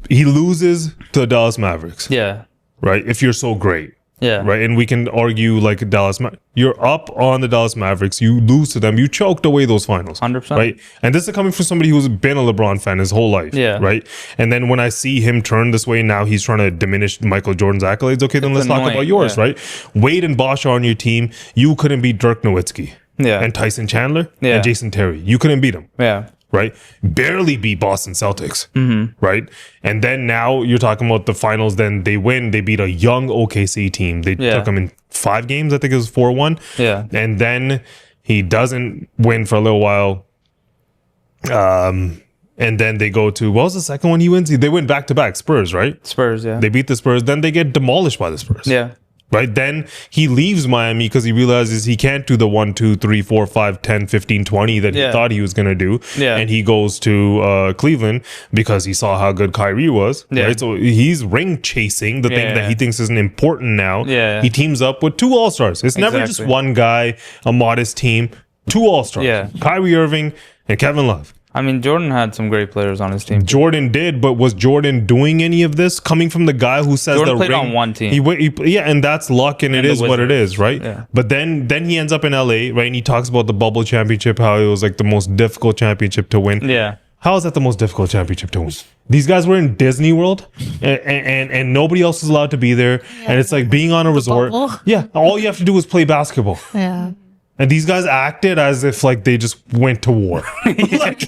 He loses to the Dallas Mavericks. Yeah. Right. If you're so great. Yeah. Right. And we can argue like you're up on the Dallas Mavericks. You lose to them. You choked away those finals. 100%. Right. And this is coming from somebody who's been a LeBron fan his whole life. Yeah. Right. And then when I see him turn this way, now he's trying to diminish Michael Jordan's accolades. Okay, then let's talk about yours. Right. Wade and Bosh are on your team. You couldn't beat Dirk Nowitzki. Yeah. And Tyson Chandler. Yeah. And Jason Terry. You couldn't beat them. Yeah. Right? Barely beat Boston Celtics. Mm-hmm. Right? And then now you're talking about the finals. Then they win. They beat a young OKC team. They took them in 5 games. I think it was 4-1. Yeah. And then he doesn't win for a little while. And then they go to, what was the second one he wins? They win back-to-back. Spurs, right? Spurs, yeah. They beat the Spurs. Then they get demolished by the Spurs. Yeah. Right. Then he leaves Miami because he realizes he can't do the 1, 2, 3, 4, 5, 10, 15, 20 that he thought he was going to do. Yeah. And he goes to Cleveland because he saw how good Kyrie was. Yeah. Right. So he's ring chasing the thing that he thinks isn't important now. Yeah. He teams up with 2 All-Stars. It's never just one guy, a modest team, 2 All-Stars. Yeah. Kyrie Irving and Kevin Love. I mean, Jordan had some great players on his team. Jordan did, but was Jordan doing any of this? Coming from the guy who says Jordan the played ring, on one team. And that's luck, and it is what it is, right? Yeah. But then he ends up in LA, right? And he talks about the bubble championship, how it was like the most difficult championship to win. Yeah. How is that the most difficult championship to win? These guys were in Disney World, and nobody else is allowed to be there, and it's like being on a resort. Bubble. Yeah, all you have to do is play basketball. Yeah. And these guys acted as if like they just went to war. Like,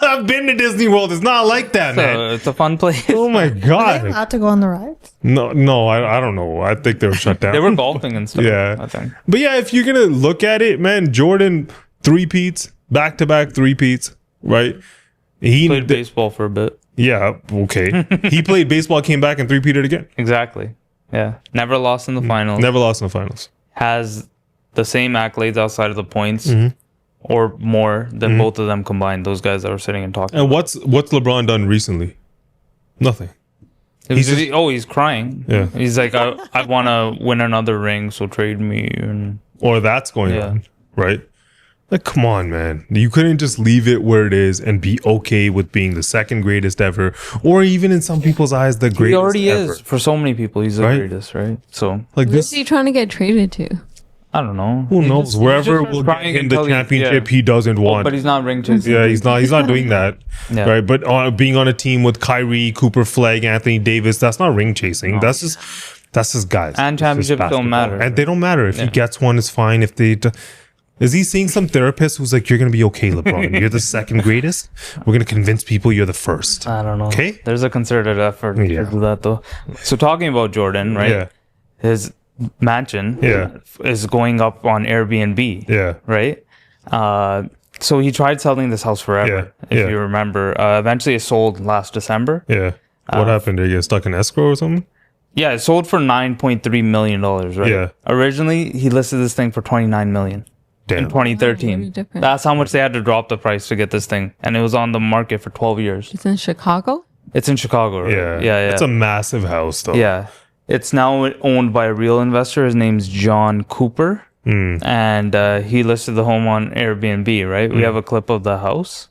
I've been to Disney World. It's not like that, man. It's a fun place. Oh my Are they god. allowed to go on the rides? No, I don't know. I think they were shut down. They were golfing and stuff. Yeah. I think. But yeah, if you're gonna look at it, man, Jordan 3-peats, back-to-back 3-peats, right? He Played baseball for a bit. Yeah, okay. He played baseball, came back and 3-peated again. Exactly. Yeah. Never lost in the finals. Never lost in the finals. Has the same accolades outside of the points or more than both of them combined, those guys that were sitting and talking. And what's LeBron done recently? Nothing. He's crying. Yeah. He's like, I want to win another ring, so trade me. Or that's going on, right? Like, come on, man. You couldn't just leave it where it is and be okay with being the second greatest ever, or even in some people's eyes, the greatest. He already ever. is. For so many people, he's the greatest, right? So, like Where's he trying to get traded to? I don't know. Who knows? Wherever will get him the championship he doesn't want. But he's not ring chasing. Yeah, he's not doing that. Right. But being on a team with Kyrie, Cooper Flag, Anthony Davis, that's not ring chasing. That's just guys. And championships don't matter. And they don't matter. If he gets one, it's fine. If they is he seeing some therapist who's like, you're gonna be okay, LeBron. You're the second greatest. We're gonna convince people you're the first. I don't know. Okay. There's a concerted effort to do that though. So talking about Jordan, right? Yeah. His mansion is going up on Airbnb. Yeah. Right? So he tried selling this house forever, if you remember. Eventually it sold last December. Yeah. What happened? Did he get stuck in escrow or something? Yeah, it sold for $9.3 million, right? Yeah. Originally, he listed this thing for $29 million in 2013. That's how much they had to drop the price to get this thing. And it was on the market for 12 years. It's in Chicago? It's in Chicago, right? Yeah. It's a massive house, though. Yeah. It's now owned by a real investor. His name's John Cooper. And he listed the home on Airbnb, right? We have a clip of the house.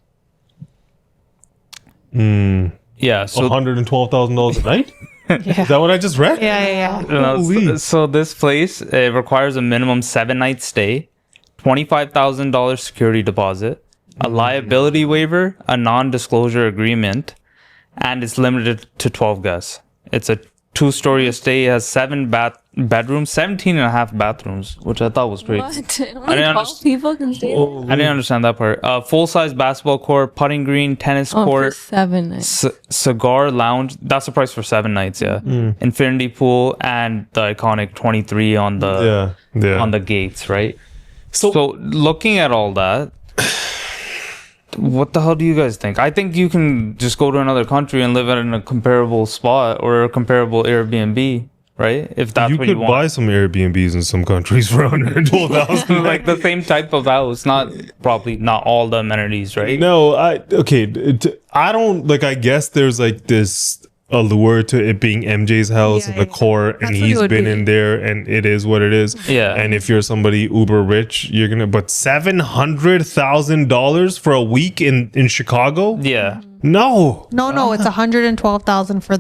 Yeah. So $112,000 a night? Is that what I just read? Yeah. So this place, it requires a minimum 7-night stay, $25,000 security deposit, a liability waiver, a non-disclosure agreement, and it's limited to 12 guests. It's a 2-story estate, has 7 bedrooms, 17 and a half bathrooms, which I thought was great. What? Only 12 people can stay there? I didn't understand that part. Full-size basketball court, putting green, tennis court, for 7 nights. Cigar lounge. That's the price for 7 nights. Yeah, infinity pool and the iconic 23 on the on the gates. Right. So looking at all that, what the hell do you guys think? I think you can just go to another country and live in a comparable spot or a comparable Airbnb. Right? If that's what you want. You could buy some Airbnbs in some countries for $112,000. Like the same type of house, probably not all the amenities, right? No, I don't like. I guess there's like this allure to it being MJ's house and the core, and he's been in there, and it is what it is. Yeah. And if you're somebody uber rich, you're gonna. But $700,000 for a week in Chicago? Yeah. No, it's $112,000 for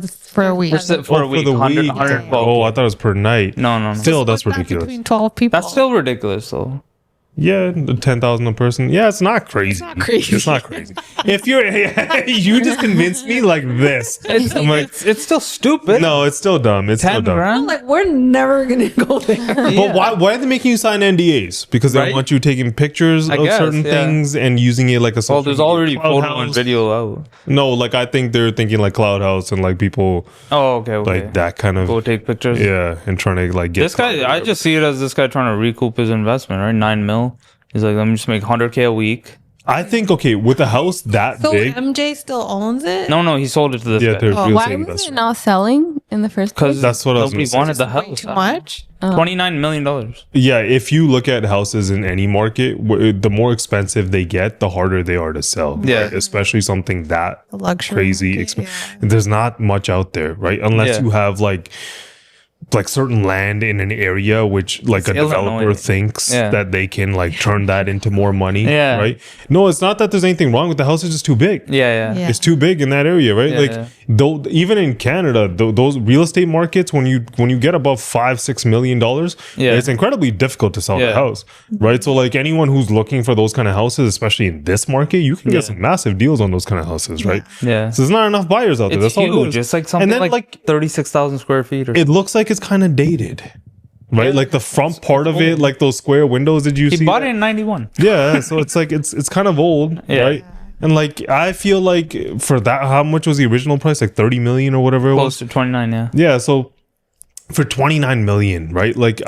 a week. For a week, 112. Oh, I thought it was per night. No. Still, that's ridiculous. Between 12 people. That's still ridiculous, though. Yeah, 10,000 a person. Yeah, it's not crazy. It's not crazy. If you're, you just convinced me like this. It's still stupid. No, it's still dumb. It's still dumb. I'm like, we're never gonna go there. But why are they making you sign NDAs? Because they want you taking pictures of certain things and using it like a social. Well, there's already photo and video out. No, like I think they're thinking like Cloud House and like people. Oh, okay. Like that kind of. Go take pictures. Yeah, and trying to like get this guy. I just see it as this guy trying to recoup his investment. Right, $9 million. He's like, let me just make $100K a week. I think with a house that big. MJ still owns it? No, he sold it to this guy. Why was it not selling in the first place? Because that's what nobody wanted the house. Too much? $29 million. Yeah, if you look at houses in any market, the more expensive they get, the harder they are to sell. Yeah, right? Especially something that crazy expensive. Yeah. There's not much out there, right? Unless you have like certain land in an area which like a developer thinks that they can like turn that into more money, right? No, it's not that there's anything wrong with the house. It's just too big. Yeah. It's too big in that area, right? Though even in Canada, those real estate markets, when you get above $5-6 million, it's incredibly difficult to sell the house, right? So like anyone who's looking for those kind of houses, especially in this market, you can get some massive deals on those kind of houses, right? Yeah. So there's not enough buyers out there. It's That's all it huge. is. It's like something like 36,000 square feet. It looks like it's kind of dated, right? Like the front part of it, like those square windows. Did you see? He bought it in 91. Yeah, so it's like it's kind of old, right? And like I feel like for that, how much was the original price? Like 30 million or whatever it was. Close to 29, yeah. Yeah, so for 29 million, right? Like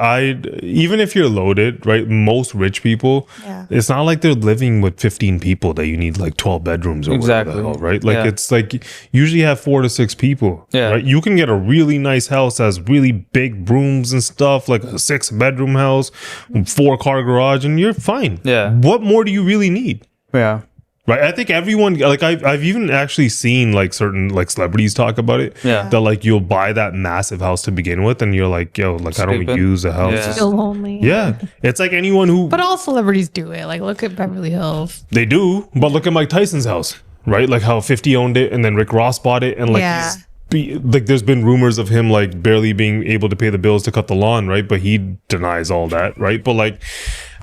even if you're loaded, right? Most rich people, it's not like they're living with 15 people that you need like 12 bedrooms or whatever the hell, right? Like it's like usually have 4 to 6 people, right? You can get a really nice house that has really big rooms and stuff, like a 6-bedroom house, 4-car garage, and you're fine. Yeah. What more do you really need? Yeah. Right. I think everyone, like I've even actually seen like certain like celebrities talk about it. Yeah. That like you'll buy that massive house to begin with and you're like, yo, like I don't Stupid. use a house. Yeah. Still lonely. Yeah. It's like anyone who But all celebrities do it. Like, look at Beverly Hills. they do, but look at Mike Tyson's house, right? Like how 50 owned it and then Rick Ross bought it and like Yeah. like there's been rumors of him like barely being able to pay the bills to cut the lawn, right? But he denies all that, right? But like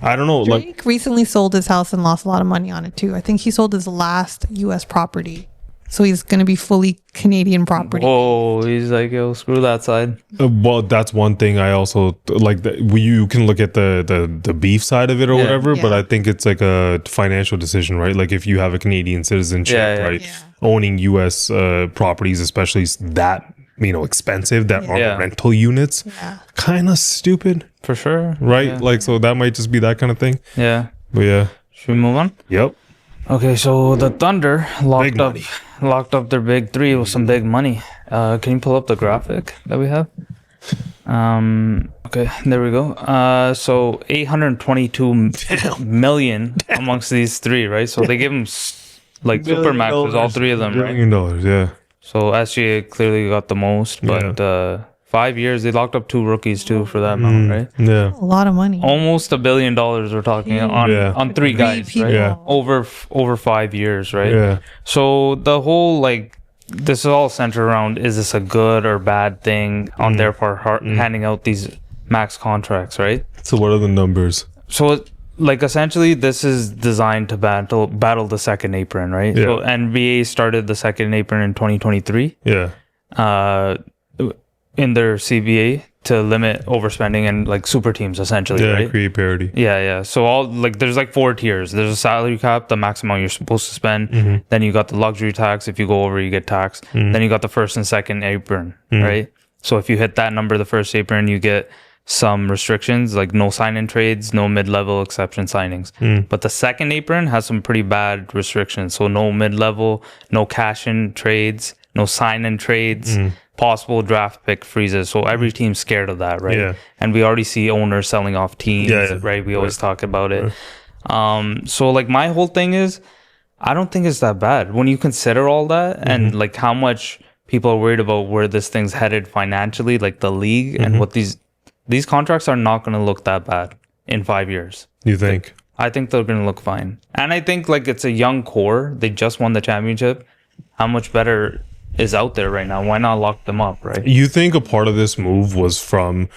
I don't know, like Drake recently sold his house and lost a lot of money on it too. I think he sold his last U.S. property. So he's going to be fully Canadian property. Oh, he's like, yo, screw that side. well, that's one thing I also like. You can look at the beef side of it or Yeah. whatever, but Yeah. I think it's like a financial decision, right? Like if you have a Canadian citizenship, Yeah, yeah. right, Yeah. owning U.S. Properties, especially that expensive, that are Yeah. rental units, Yeah. kind of stupid, For sure. right? Yeah. Like so that might just be that kind of thing. Yeah. But yeah, Should we move on? yep. Okay, so the Thunder Big money. locked up their big three with some big money. Can you pull up the graphic that we have? Okay, there we go. So 822 million amongst these three, right? So they give them like super maxes, all three of them, $1 right? billion, yeah. So SGA clearly got the most, but 5 years they locked up two rookies too for that amount, right? Yeah. A lot of money. Almost $1 billion we're talking on three guys, people. right? Yeah. Over 5 years, right? Yeah. So the whole this is all centered around, is this a good or bad thing on their part, handing out these max contracts, right? So what are the numbers? So essentially this is designed to battle the second apron, right? Yeah. So NBA started the second apron in 2023 Yeah. in their CBA to limit overspending and like super teams essentially, Yeah. right? Create parity. Yeah. So all there's like 4 tiers. There's a salary cap, the maximum you're supposed to spend. Then you got the luxury tax. If you go over, you get taxed. Then you got the first and second apron, right? So if you hit that number, the first apron, you get some restrictions like no sign-in trades, no mid-level exception signings. But the second apron has some pretty bad restrictions. So no mid-level, no cash-in trades, no sign-in trades. Possible draft pick freezes. So every team's scared of that, right? Yeah. And we already see owners selling off teams, right? We always talk about it. So like my whole thing is, I don't think it's that bad when you consider all that and like how much people are worried about where this thing's headed financially, like the league and what these contracts are not going to look that bad in 5 years. You think? I think they're going to look fine. And I think like it's a young core. They just won the championship. How much better is out there right now? Why not lock them up, right? You think a part of this move was from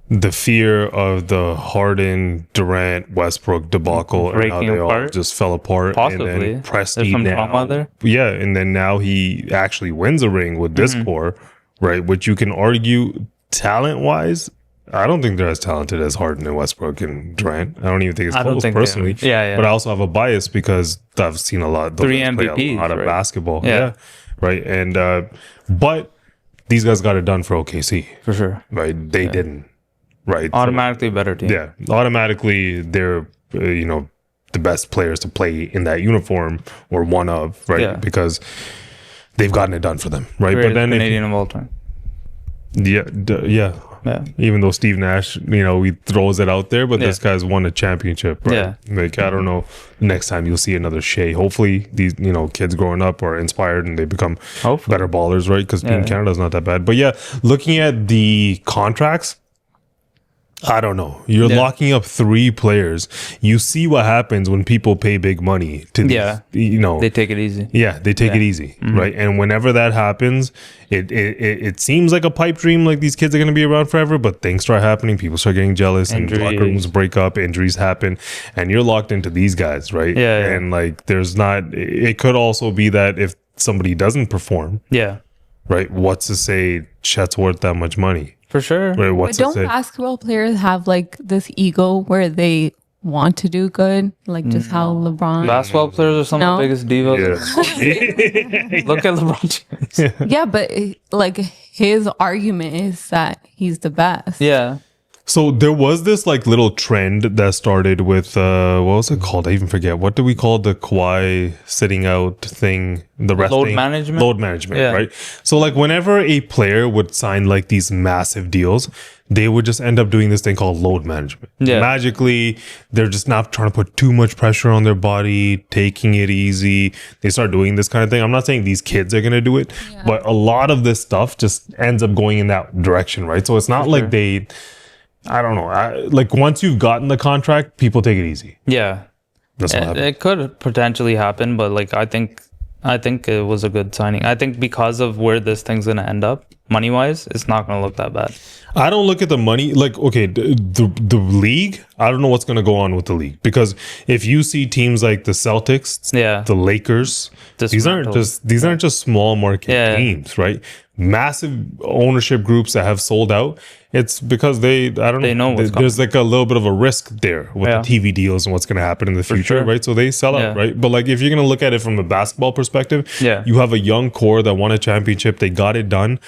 the fear of the Harden, Durant, Westbrook debacle and how Breaking they all apart? just fell apart? Possibly. And then There's Presti some now, drama there. yeah, and then now he actually wins a ring with this core, right? Which you can argue talent-wise, I don't think they're as talented as Harden and Westbrook and Durant. I don't even think it's I don't close think they personally. are. Yeah. But I also have a bias because I've seen a lot. Those 3 guys play MVPs, a lot of right? basketball. Yeah. Right. And but these guys got it done for OKC. For sure. Right. They didn't. Right. So, Automatically better team. yeah. Automatically they're the best players to play in that uniform or one of, right? Yeah. Because they've gotten it done for them. Right. Greatest But then Canadian of all time. yeah. Yeah. Even though Steve Nash, he throws it out there, but this guy's won a championship, right? Yeah. Like, I don't know, next time you'll see another Shai. Hopefully these, kids growing up are inspired and they become better ballers, right? Because being Canada's not that bad. But yeah, looking at the contracts, I don't know. You're locking up 3 players. You see what happens when people pay big money to these, they take it easy. Yeah, they take it easy, right? And whenever that happens, it seems like a pipe dream, like these kids are going to be around forever, but things start happening, people start getting jealous, and locker rooms break up, injuries happen, and you're locked into these guys, right? Yeah. And like, it could also be that if somebody doesn't perform, right, what's to say Chet's worth that much money? For sure. Right, But don't basketball players have like this ego where they want to do good? Like just how LeBron. Basketball players are some of the biggest divas. Yeah. Look at LeBron James. Yeah, but like his argument is that he's the best. Yeah. So there was this like little trend that started with what was it called? I even forget. What do we call the Kawhi sitting out thing? The resting Load management? Load management, Yeah. right? So like whenever a player would sign like these massive deals, they would just end up doing this thing called load management. Yeah. Magically, they're just not trying to put too much pressure on their body, taking it easy. They start doing this kind of thing. I'm not saying these kids are going to do it, but a lot of this stuff just ends up going in that direction, right? So it's not like they, I don't know. Like once you've gotten the contract, people take it easy. Yeah. That's what happened. It could potentially happen, but like I think it was a good signing. I think because of where this thing's gonna end up, money wise, it's not gonna look that bad. I don't look at the money like okay, the league. I don't know what's gonna go on with the league because if you see teams like the Celtics, the Lakers, these aren't just small market teams, right? Massive ownership groups that have sold out. It's because they know there's like a little bit of a risk there with the TV deals and what's going to happen in the future, right? So they sell out, right? But like if you're going to look at it from a basketball perspective, you have a young core that won a championship. They got it done.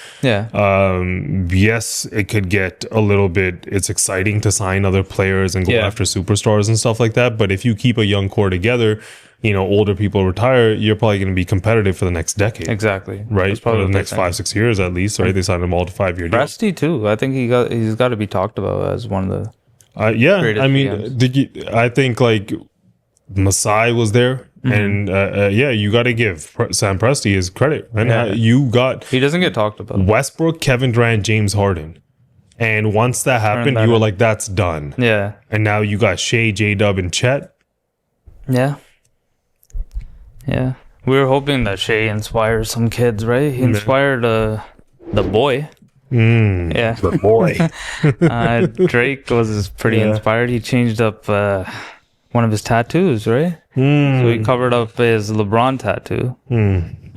Yes, it could get a little bit. It's exciting to sign other players and go after superstars and stuff like that. But if you keep a young core together, you know, older people retire, you're probably going to be competitive for the next decade. Exactly. Right? For the next 5-6 years at least, right? They signed them all to 5-year deals. Presti too. I think he's got to be talked about as one of the I mean, I think like Masai was there. And you got to give Sam Presti his credit. And he doesn't get talked about. Westbrook, Kevin Durant, James Harden. And once that happened, you were like, that's done. Yeah. And now you got Shai, J-Dub, and Chet. Yeah. Yeah. We were hoping that Shai inspires some kids, right? He inspired the boy. Yeah. The boy. Drake was pretty inspired. He changed up one of his tattoos, right? So he covered up his LeBron tattoo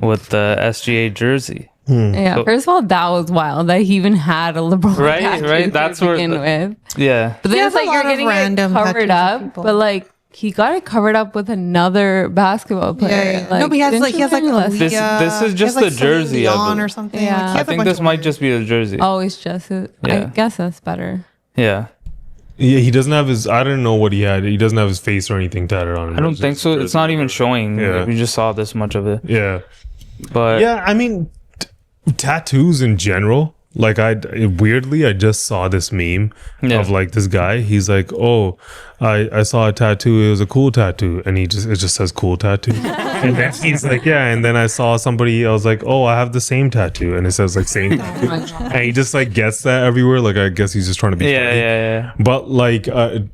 with the SGA jersey. Yeah, So- first of all, that was wild that he even had a LeBron Right, tattoo right. That's to where begin with. Yeah. But then He it's has like a you're lot of getting random it covered tattoos of up, people. but like he got it covered up with another basketball player. No, but he has like Aaliyah. This is just the jersey, I on believe. or something. Yeah. Like, he has I a think bunch this of might just be the jersey. Oh, it's just it. I Yeah. guess that's better. Yeah. Yeah, he doesn't have his. I don't know what he had. He doesn't have his face or anything tatted on him. I don't think so. It's not even showing. Yeah. We just saw this much of it. Yeah, But yeah. I mean, tattoos in general. Like I just saw this meme of like this guy. He's like, oh, I saw a tattoo. It was a cool tattoo, and it just says cool tattoo. And then he's like, yeah. And then I saw somebody. I was like, oh, I have the same tattoo, and it says like same tattoo. And he just like gets that everywhere. Like I guess he's just trying to be funny. yeah. But like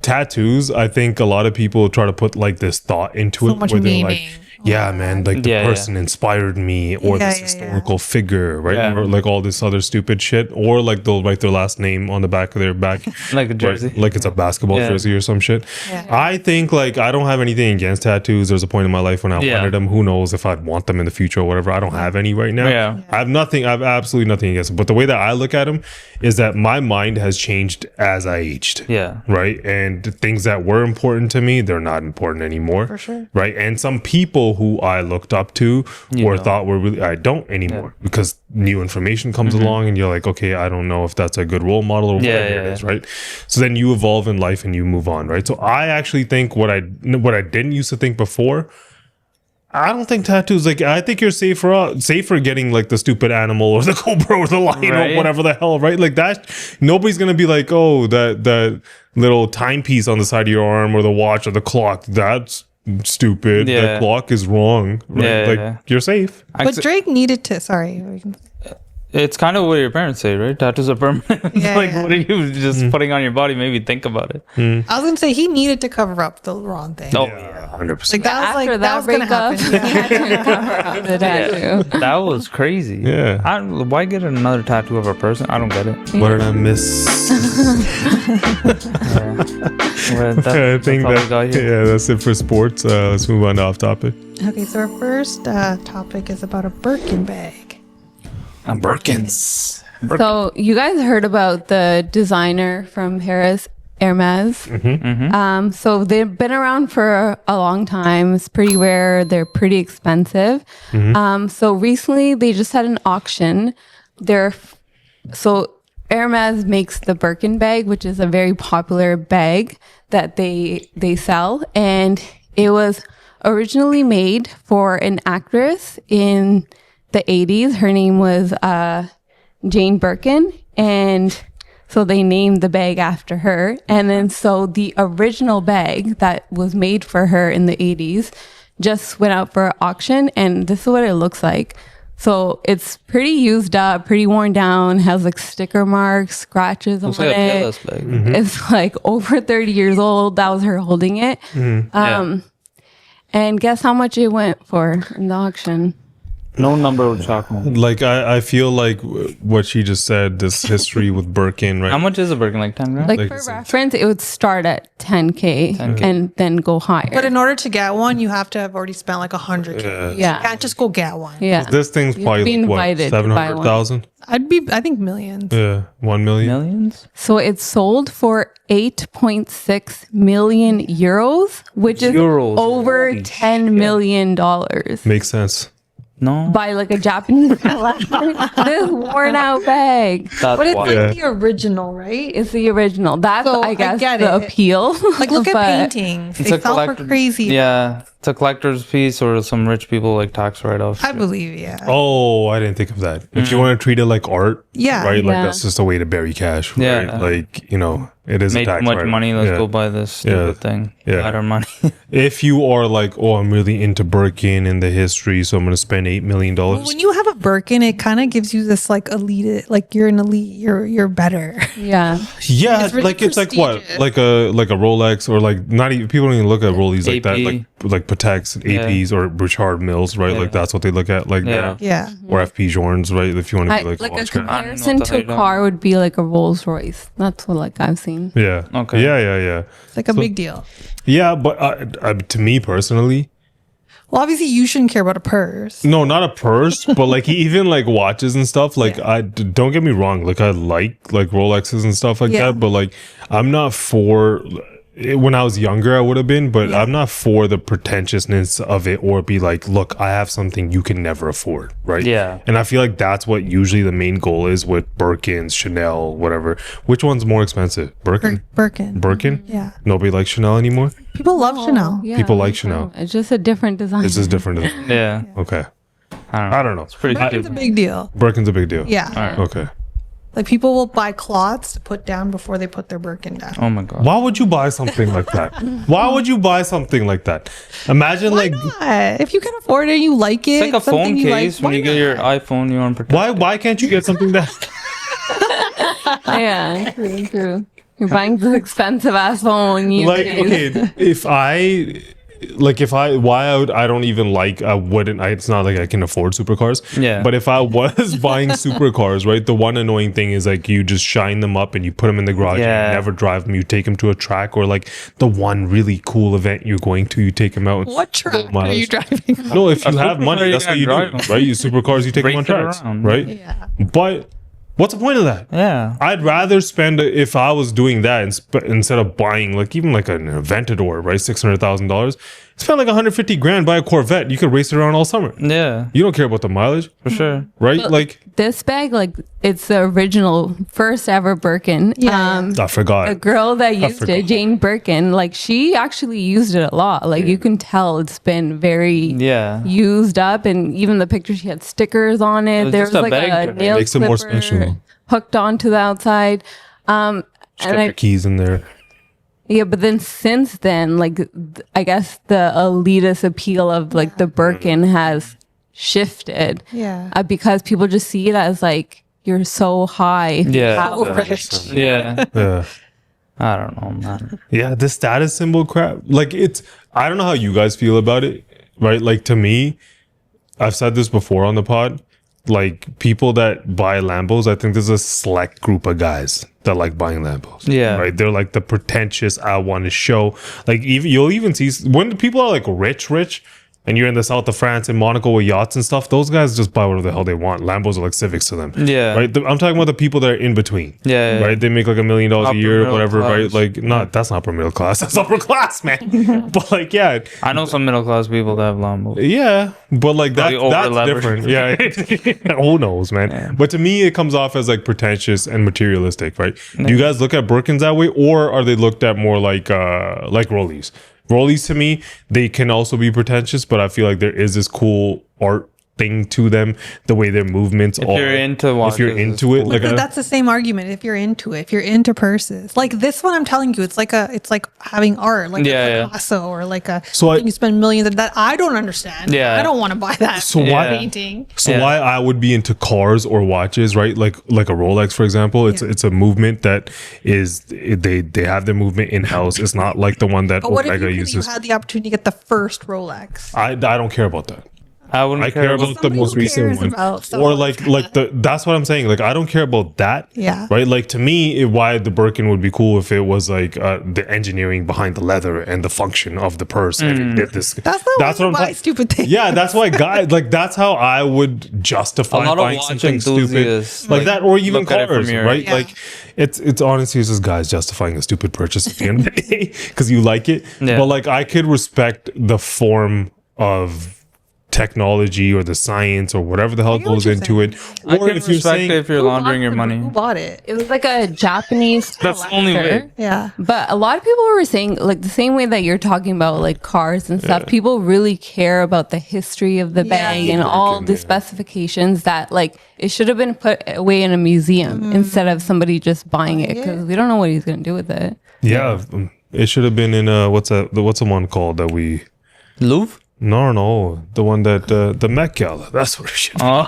tattoos, I think a lot of people try to put like this thought into it. much where they're meaning. like, yeah, man, like the person inspired me, or this historical figure, right? Yeah. Or like all this other stupid shit, or like they'll write their last name on the back of their back, Like a jersey. right? Like it's a basketball Yeah. jersey or some shit. Yeah. I think like I don't have anything against tattoos. There's a point in my life when I Yeah. wanted them. Who knows if I'd want them in the future or whatever. I don't have any right now. Yeah. I have absolutely nothing against them. But the way that I look at them is that my mind has changed as I aged. Yeah. Right. And things that were important to me, they're not important anymore. For sure. Right. And some people who I looked up to or thought were really, I don't anymore because new information comes along and you're like, okay, I don't know if that's a good role model or whatever it is. Right. So then you evolve in life and you move on. Right. So I actually think what I didn't used to think before, I don't think tattoos, like, I think you're safer getting like the stupid animal or the cobra or the lion or whatever the hell, right? Like that, nobody's going to be like, oh, that little timepiece on the side of your arm or the watch or the clock, that's stupid. Yeah. The clock is wrong. Right? Like, you're safe. But Drake needed to. Sorry. It's kind of what your parents say, right? Tattoos are permanent. Yeah, Like, yeah. what are you just putting on your body? Maybe think about it. I was gonna say he needed to cover up the Ron thing. Oh, Yeah, 100%. Like that was After like that was gonna breakup, happen. he had to cover up the tattoo. that was crazy. Yeah. Why get another tattoo of a person? I don't get it. What did I miss? I think that's it for sports. Let's move on to off topic. Okay, so our first topic is about a Birkin bag. Birkins. So you guys heard about the designer from Paris, Hermes. So they've been around for a long time. It's pretty rare. They're pretty expensive. So recently they just had an auction. So Hermes makes the Birkin bag, which is a very popular bag that they sell, and it was originally made for an actress in the 80s. Her name was Jane Birkin, and so they named the bag after her. And then so the original bag that was made for her in the 80s just went out for auction, and this is what it looks like. So it's pretty used up, pretty worn down, has like sticker marks, scratches on like it. It's like over 30 years old. That was her holding it. And guess how much it went for in the auction? No number would shock me. Like I feel like what she just said, this history with Birkin, right? How much is a Birkin? Like 10 grand? Like for reference, it would start at 10K and then go higher. But in order to get one, you have to have already spent like 100K. Yeah. You can't just go get one. Yeah. This thing's You have to be probably what, invited to buy one. 700,000? I think millions. Yeah, 1 million. Millions? So it sold for 8.6 million euros, which is Euros. over Holy $10 million dollars. Makes sense. No. By like a Japanese collector. This worn out bag. That's But it's wild. like the original, right? It's the original. That's, So, I guess, get the it. appeal. Like, look at But paintings. It's They a sell for collector- crazy. Yeah. It's a collector's piece or some rich people like tax write-off. I believe, yeah. Oh, I didn't think of that. If you want to treat it like art, Yeah. right? Like Yeah. that's just a way to bury cash. Yeah. Right? Like, you know, it is a Made tax too much write-off. money. Let's Yeah. go buy this stupid Yeah. thing. Yeah. Got our money. If you are like, oh, I'm really into Birkin and the history, so I'm going to spend $8 million. When you have a Birkin, it kind of gives you this like elite, like you're an elite, you're better. yeah. Yeah, It's really like it's like what, prestigious. like a Rolex, or like not even people don't even look at Rollies like that, AP. like Pateks and APs or Richard Mills, right? Yeah. Like that's what they look at, like Yeah. Yeah. or FP Journes, right? If you want to be like, like oh, a it's good. comparison what the to a hell you car would be like a Rolls Royce. That's what like I've seen. Yeah. Okay. Yeah. It's like a big deal. Yeah, but to me personally, Well, obviously, you shouldn't care about a purse. no, not a purse, but like even like watches and stuff. Like don't get me wrong, like I like Rolexes and stuff like Yeah. that, but like I'm not for. When I was younger, I would have been, but I'm not for the pretentiousness of it, or be like, look, I have something you can never afford, right? Yeah. And I feel like that's what usually the main goal is with Birkins, Chanel, whatever. Which one's more expensive? Birkin? Birkin. Birkin? Yeah. Nobody likes Chanel anymore? People love Chanel. Yeah, People like Chanel. It's just a different design. It's just different. Yeah. Okay. I don't know. know. It's pretty Birkin's a cute. big deal. Birkin's a big deal. Yeah. Okay. Like people will buy cloths to put down before they put their Birkin down. Oh my god. Why would you buy something like that? Why would you buy something like that? Imagine Why like not? If you can afford it and you like it, It's like a something phone you case. When why you get your not? iPhone, you want to protect. why can't you get something that Yeah, true. You're buying this expensive ass phone. You like okay, I don't even like, I wouldn't, it's not like I can afford supercars. Yeah. But if I was buying supercars, right, the one annoying thing is like you just shine them up and you put them in the garage Yeah. and you never drive them. You take them to a track, or like the one really cool event you're going to, you take them out. What track are miles. you driving? No, if you A have supercar, money, you that's what gotta you drive do, them. right? You supercars, you take them on Race it tracks, around. right? Yeah. But what's the point of that? Yeah. I'd rather spend, if I was doing that instead of buying like even like an Aventador, right, $600,000, spend like 150 grand, buy a Corvette. You could race it around all summer. Yeah. You don't care about the mileage, For sure. right? But like this bag, like it's the original first ever Birkin. Yeah. I forgot. The girl that used forgot. it, Jane Birkin, like she actually used it a lot. Like you can tell it's been very Yeah. used up, and even the picture, she had stickers on it. was There just was a like bag a to her. nail Makes it more clipper special. hooked onto the outside. Just And kept your keys in there. yeah, but then since then, like I guess the elitist appeal of like the Birkin has shifted. Yeah. Because people just see it as like you're so high. if you Yeah. have it. Yeah. Yeah. I don't know, man. Yeah, the status symbol crap. Like I don't know how you guys feel about it, right? Like to me, I've said this before on the pod, like people that buy Lambos, I think there's a select group of guys that like buying Lambos. Yeah. Right? They're like the pretentious, I want to show. Like you'll even see when people are like rich, and you're in the south of France in Monaco with yachts and stuff, those guys just buy whatever the hell they want. Lambos are like Civics to them. Yeah. Right? I'm talking about the people that are in between. Yeah. Right? They make like $1 million a Upper year, middle whatever, class. right? Like, not, that's not upper middle class. That's upper class, man. But like, yeah. I know some middle class people that have Lambos. Yeah. But like, that's over-leveraged. different. Yeah. Who knows, man? Yeah. But to me, it comes off as like pretentious and materialistic, right? Do you guys look at Birkins that way, or are they looked at more like Rollies? Rollies to me, they can also be pretentious, but I feel like there is this cool art thing to them, the way their movements If are. you're into if watches, you're into it, cool. like That's the same argument. If you're into it, if you're into purses, like this one, I'm telling you, it's like having art, like a Picasso or like a. So you spend millions of that. I don't understand. Yeah. I don't want to buy that. So why painting? So why I would be into cars or watches, right? Like a Rolex, for example. It's a movement that is they have their movement in house. It's not like the one that But what if Omega you uses. had the opportunity to get the first Rolex? I don't care about that. I care about the most recent one, or like the. That's what I'm saying. Like I don't care about that. Yeah. Right. Like to me, why the Birkin would be cool if it was like the engineering behind the leather and the function of the purse. And it, this. That's what I'm Why stupid thing. Yeah, that's why guys like that's how I would justify A lot of buying watch something enthusiasts, stupid like that, or even look at it from cars, your- right? Yeah. Like it's honestly just guys justifying a stupid purchase at the end of the day because you like it. Yeah. But like I could respect the form of technology or the science or whatever the hell goes into it. I Or can if you're respect saying it if you're laundering your money. Who bought it? It was like a Japanese That's the only collector. way. Yeah. But a lot of people were saying, like, the same way that you're talking about, like, cars and stuff, people really care about the history of the bag and all the specifications that, like, it should have been put away in a museum instead of somebody just buying it because we don't know what he's going to do with it. Yeah, it should have been in what's the one called that we Louvre? No, the one that the Met Gala. That's what it should be. Oh,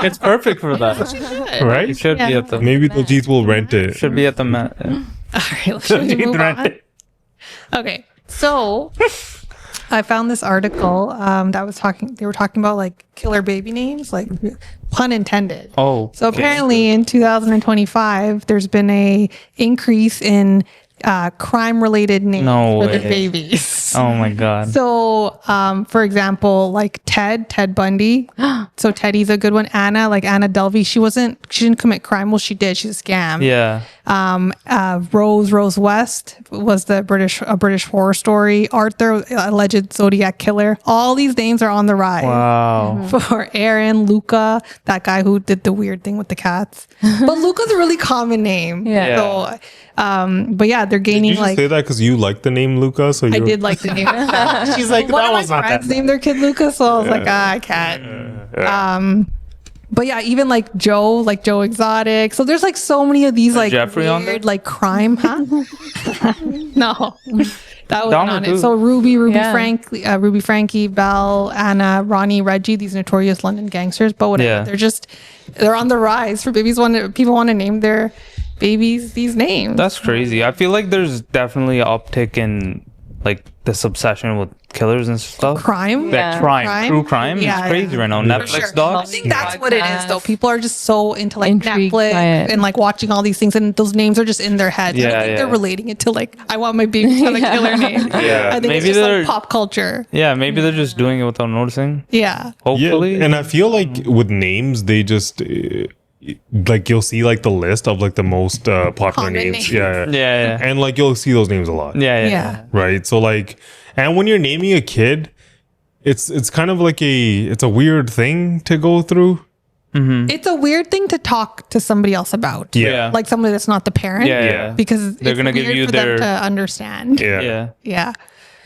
it's perfect for that. Right? It should be at the Maybe the Jeets will rent it. should be at the Met. Yeah. All right, let's move on. Okay, so I found this article that was talking. They were talking about like killer baby names, like pun intended. Oh, So apparently in 2025, there's been a increase in crime-related names No for the way. babies. Oh my god. So, for example, like Ted Bundy. So Teddy's a good one. Anna Delvey. She didn't commit crime. Well, she did. She's a scam. Yeah. Rose West was a British horror story. Arthur, alleged Zodiac killer. All these names are on the rise. Wow. For Aaron, Luca, that guy who did the weird thing with the cats. But Luca's a really common name. Yeah. So, but yeah, they're gaining Did you just say that because you like the name Luca? So I you're- did like the name. She's like, one that of one's my not that friends bad. named their kid Luca, so I was like, I can't. But yeah, even like Joe Exotic. So there's like so many of these like Jeffrey on there? weird like crime, huh? No, that was Down not with it. who? So Ruby Yeah. Frankie, Belle, Anna, Ronnie, Reggie, these notorious London gangsters. But whatever, Yeah. they're on the rise for babies. People want to name their babies these names. That's crazy. I feel like there's definitely an uptick in like this obsession with killers and stuff. Crime? That Yeah. crime. True crime is Yeah, crazy right now. For Netflix sure. I dogs. think that's what it is, though. People are just so into like Intrigued Netflix by it. and like watching all these things, and those names are just in their heads. I Yeah, don't think they're yeah. relating it to like I want my baby to have a killer name. Yeah. I think Maybe it's just they're- like pop culture. Yeah, maybe they're just doing it without noticing. Yeah. Hopefully. Yeah, and I feel like with names, they just like you'll see like the list of like the most popular Common names. names. Yeah, Yeah. and like you'll see those names a lot. Yeah. Yeah. Right. So like, and when you're naming a kid, it's kind of like it's a weird thing to go through. It's a weird thing to talk to somebody else about. Yeah. Like somebody that's not the parent. Yeah. Because They're it's gonna give weird you for them their- to understand. Yeah. Yeah. Yeah.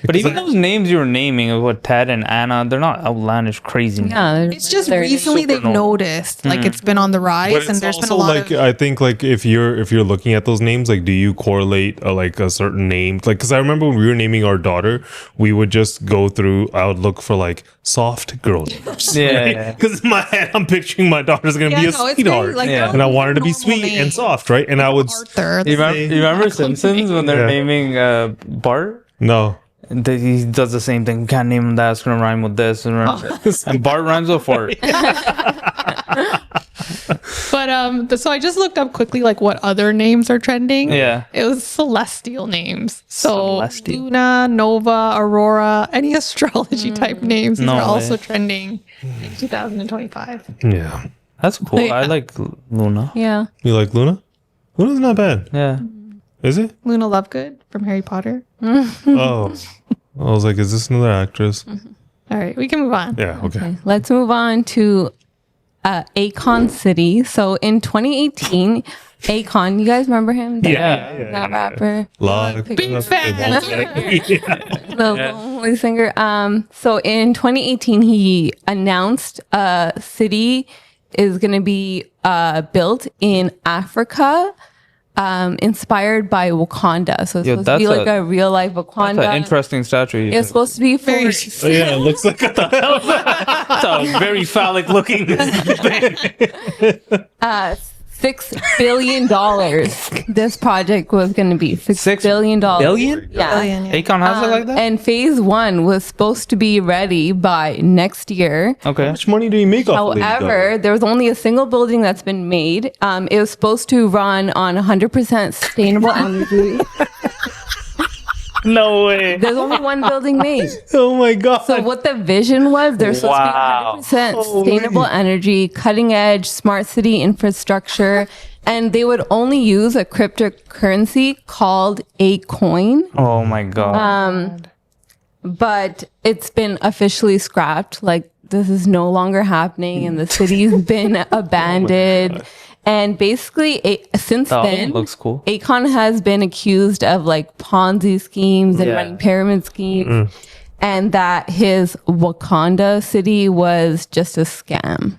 But even those names you were naming of what Ted and Anna, they're not outlandish crazy. names. Yeah, It's just they're recently they've super normal. noticed like it's been on the rise, But and it's there's been a also lot like of I think like if you're looking at those names, like do you correlate like a certain name? Like because I remember when we were naming our daughter, we would just go through. I would look for like soft girl names. Yeah. Because in my head, I'm picturing my daughter's gonna be a it's very, sweetheart, like, Yeah. and I want her to be normal sweet name. and soft, right? And I would Arthur. You remember Simpsons when they're Yeah. naming Bart? no. He does the same thing. We can't name him that. It's gonna rhyme with this. And Bart rhymes with fart. But so I just looked up quickly like what other names are trending. Yeah. It was celestial names. So Celestial. Luna, Nova, Aurora, any astrology type names. These No are way. also trending in 2025. Yeah. That's cool. Yeah. I like Luna. Yeah. You like Luna? Luna's not bad. Yeah. Is it? Luna Lovegood from Harry Potter. Oh. I was like, is this another actress? All right, we can move on. Yeah, okay. Let's move on to Akon City. So in 2018, Akon, you guys remember him? That rapper. Big fan. The lonely singer. So in 2018, he announced a city is going to be built in Africa, inspired by Wakanda. So it's supposed to be like a real life Wakanda. That's an interesting statue. It's supposed to be very. Yeah, it looks like what the hell? It's a very phallic looking thing. $6 billion. This project was going to be $6 billion. Billion? Yeah. Akon has it like that? And phase 1 was supposed to be ready by next year. Okay. How much money do you make off of However, there was only a single building that's been made. It was supposed to run on 100% sustainable energy. No way. There's only one building made. Oh my God. So what the vision was, there's supposed to be 100% sustainable energy, cutting edge, smart city infrastructure, and they would only use a cryptocurrency called a coin. Oh my God. But it's been officially scrapped. Like, this is no longer happening, and the city's been abandoned. And basically, since then, looks cool. Akon has been accused of like Ponzi schemes and running pyramid schemes, and that his Wakanda city was just a scam.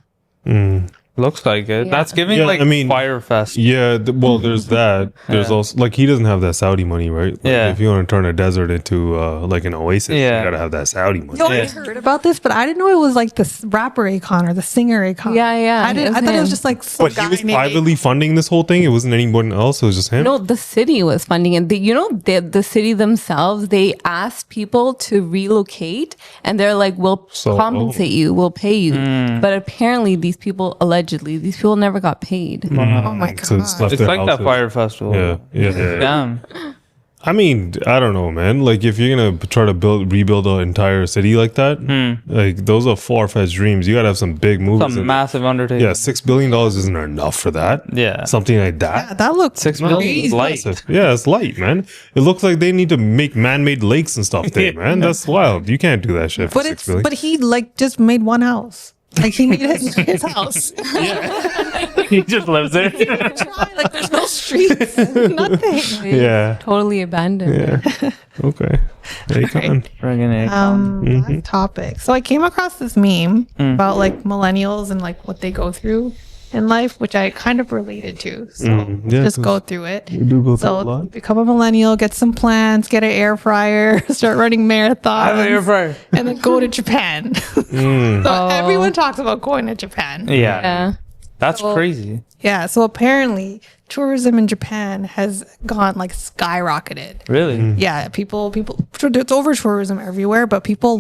Looks like it. Yeah. That's giving Yeah, like I mean, Firefest. Yeah, well, there's that. There's also like he doesn't have that Saudi money, right? Like, Yeah. If you want to turn a desert into like an oasis, Yeah. you gotta have that Saudi money. Yo, I heard about this, but I didn't know it was like the rapper Akon or the singer Akon. Yeah. I thought it was just like some But he guy was named privately funding this whole thing. It wasn't anyone else. It was just him. No, the city was funding it. The city themselves, they asked people to relocate, and they're like, we'll compensate you, we'll pay you. But apparently these people never got paid. Oh my God. So it's left It's their like that houses. Fire Festival. Yeah. Damn. I mean, I don't know, man. Like, if you're gonna try to rebuild an entire city like that, like those are far-fetched dreams. You gotta have some big moves. It's a massive undertaking. Yeah, $6 billion isn't enough for that. Yeah. Something like that. Yeah, that looks $6 billion is light. Yeah, it's light, man. It looks like they need to make man-made lakes and stuff there, man. That's wild. You can't do that shit for $6 billion. But he like just made one house. Like he made his house. He just lives there. Like there's no streets, nothing. Yeah. Totally abandoned. Yeah. Okay. Akon. Friggin' Akon. Last topic. So I came across this meme about like millennials and like what they go through in life, which I kind of related to. So Yeah, just go through it. We do go through a So lot. become a millennial, get some plans, get an air fryer, start running marathons, I have an air fryer. and then go to Japan. So everyone talks about going to Japan. Yeah. That's So- crazy. Yeah. So apparently tourism in Japan has gone like skyrocketed. Really? Yeah, people, it's over tourism everywhere, but people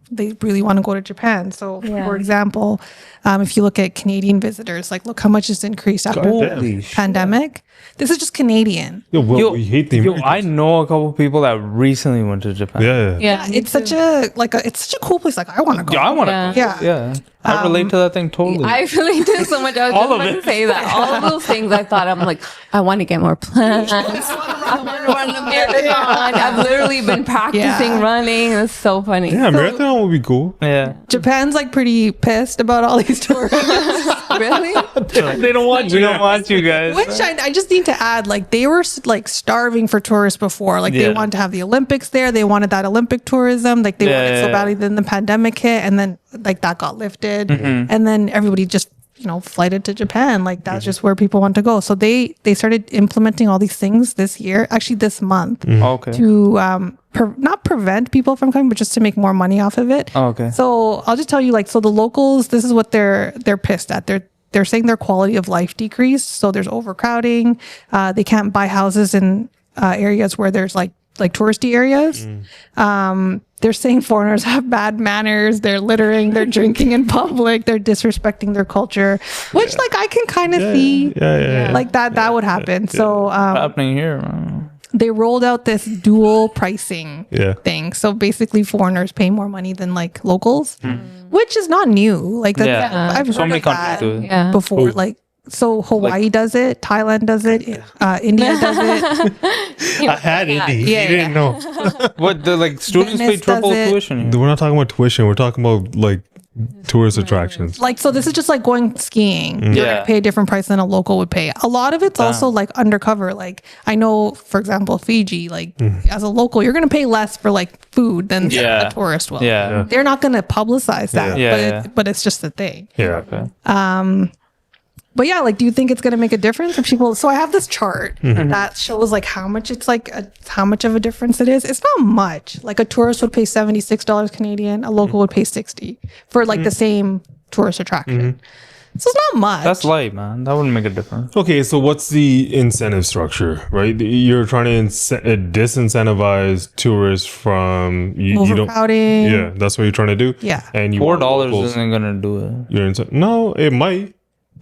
they really want to go to Japan. So, for example, if you look at Canadian visitors, like look how much it's increased after the pandemic. This is just Canadian. We hate the Americans. I know a couple people that recently went to Japan. Yeah. It's such a cool place. Like I want to go. Yeah, I want to. Yeah. Yeah. I relate to that thing totally. I relate to it so much. I was All just of about it. to say that. All of those things I thought, I'm like, I want to get more plans. I want to run a marathon. I've literally been practicing running. It's so funny. Yeah, marathon would be cool. Yeah. Japan's like pretty pissed about all these tourists. Really? They don't want you. They don't want you guys. Which I just need to add, like they were like starving for tourists before. Like they wanted to have the Olympics there. They wanted that Olympic tourism. Like they wanted it so badly. Then the pandemic hit, and then like that got lifted, and then everybody just flighted to Japan. Like that's just where people want to go. So they started implementing all these things this year, actually this month, Okay. to not prevent people from coming, but just to make more money off of it. Okay. So I'll just tell you, like, so the locals, this is what they're pissed at. They're saying their quality of life decreased. So there's overcrowding. They can't buy houses in areas where there's like like touristy areas. They're saying foreigners have bad manners. They're littering. They're drinking in public. They're disrespecting their culture, which like I can kind of see like that would happen. So happening here. they rolled out this dual pricing thing. So basically foreigners pay more money than like locals, which is not new. Like that's, I've heard of that before. Like, so Hawaii does it, Thailand does it, India does it. I had India. You didn't know. What the like students pay triple tuition? We're not talking about tuition. We're talking about like tourist attractions. Like, so this is just like going skiing. You're gonna pay a different price than a local would pay. A lot of it's also like undercover. Like I know, for example, Fiji. Like as a local, you're gonna pay less for like food than a tourist will. They're not gonna publicize that, but it's just a thing. But yeah, like, do you think it's going to make a difference for people? So I have this chart that shows like how much it's like, how much of a difference it is. It's not much. Like a tourist would pay $76 Canadian, a local would pay 60 for like the same tourist attraction. So it's not much. That's light, man. That wouldn't make a difference. Okay, so what's the incentive structure, right? You're trying to disincentivize tourists from overcrowding. Yeah, that's what you're trying to do. Yeah, and $4 isn't gonna do it. No, it might.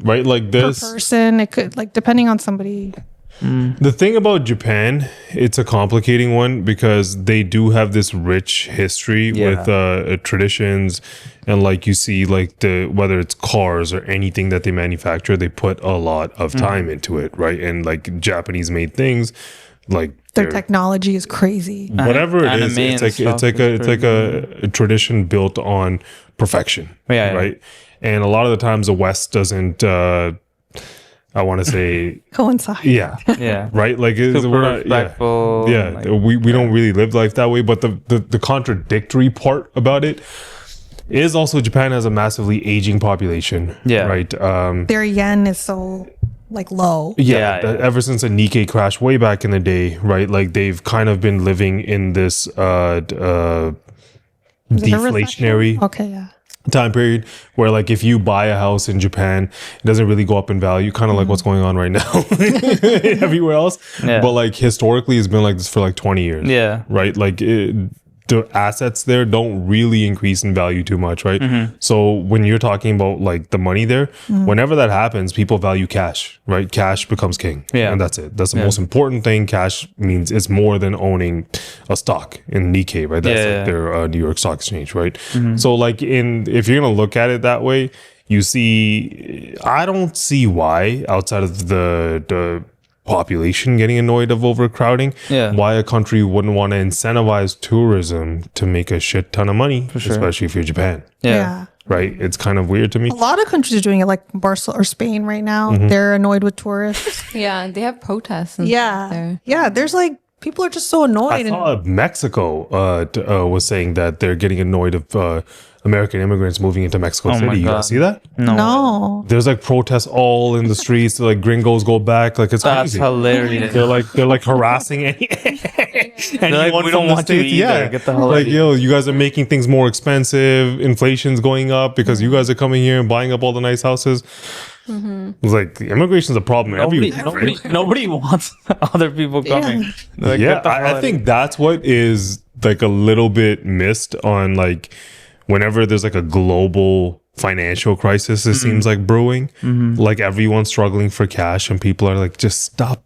Right, like this per person, it could like depending on somebody. The thing about Japan, it's a complicating one because they do have this rich history with traditions, and like you see, like whether it's cars or anything that they manufacture, they put a lot of time into it, right? And like Japanese made things, like their technology is crazy. Whatever it is, it's like a tradition built on perfection, right? And a lot of the times the West doesn't, I want to say... coincide. Yeah. Right? Like, we're not, respectful. Like, we don't really live life that way. But the contradictory part about it is also Japan has a massively aging population. Right? Their yen is so... like low. Ever since the Nikkei crash way back in the day, right? Like they've kind of been living in this deflationary time period where like if you buy a house in Japan, it doesn't really go up in value, kind of like what's going on right now everywhere else. But like historically it's been like this for like 20 years. Right? Like the assets there don't really increase in value too much, right? So when you're talking about like the money there, whenever that happens, people value cash, right? Cash becomes king. And that's it. That's the most important thing. Cash means it's more than owning a stock in Nikkei, right? That's like their New York Stock Exchange, right? So like if you're going to look at it that way, you see, I don't see why outside of the population getting annoyed of overcrowding, why a country wouldn't want to incentivize tourism to make a shit ton of money, especially if you're Japan. Right? It's kind of weird to me. A lot of countries are doing it, like Barcelona or Spain right now. They're annoyed with tourists. They have protests and stuff there. There's like people are just so annoyed. I saw Mexico was saying that they're getting annoyed of American immigrants moving into Mexico City. You guys see that? No. There's like protests all in the streets. Like gringos go back. Like it's that's crazy. Hilarious. They're like harassing anyone. Like, we don't want to either. Get the hell like you guys are making things more expensive. Inflation's going up because you guys are coming here and buying up all the nice houses. It's like immigration's a problem everywhere. Nobody wants other people coming. Like, I think that's what is like a little bit missed on like whenever there's like a global financial crisis, it seems like brewing, like everyone's struggling for cash and people are like, just stop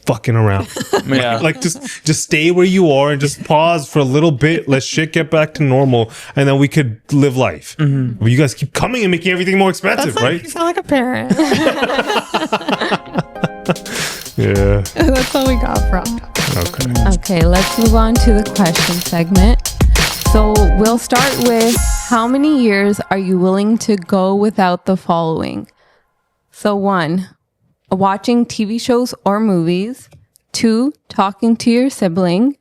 fucking around. Like just stay where you are and just pause for a little bit. Let shit get back to normal and then we could live life. But you guys keep coming and making everything more expensive, right? You sound like a parent. That's all we got from. Okay, let's move on to the question segment. So we'll start with how many years are you willing to go without the following? So 1, watching TV shows or movies. 2, talking to your sibling.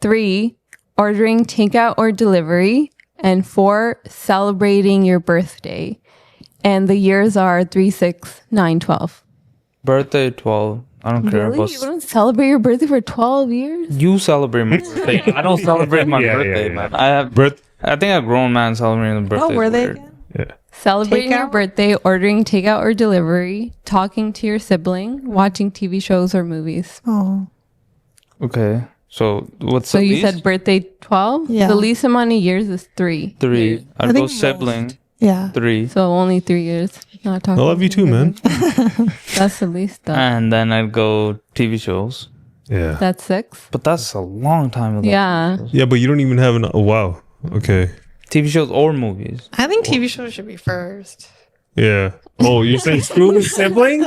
3, ordering takeout or delivery. And 4, celebrating your birthday. And the years are 3, 6, 9, 12. Birthday 12. I don't care about. You don't celebrate your birthday for 12 years? You celebrate my birthday. I don't celebrate my birthday, man. I think a grown man celebrating the birthday. Oh, were they? Yeah. Celebrating your birthday, ordering takeout or delivery, talking to your sibling, watching TV shows or movies. Oh. Okay. So what's So the you least? said birthday 12? Yeah. The least amount of years is 3. 3. I'd I go think sibling. Yeah. 3. So only 3 years. Not I talking. love you too, man. That's the least though. And then I'd go TV shows. Yeah. That's 6. But that's a long time ago. Yeah. Yeah, but you don't even have an. Oh, wow. Okay. TV shows or movies. I think TV shows should be first. Yeah. Oh, you're saying screw the sibling?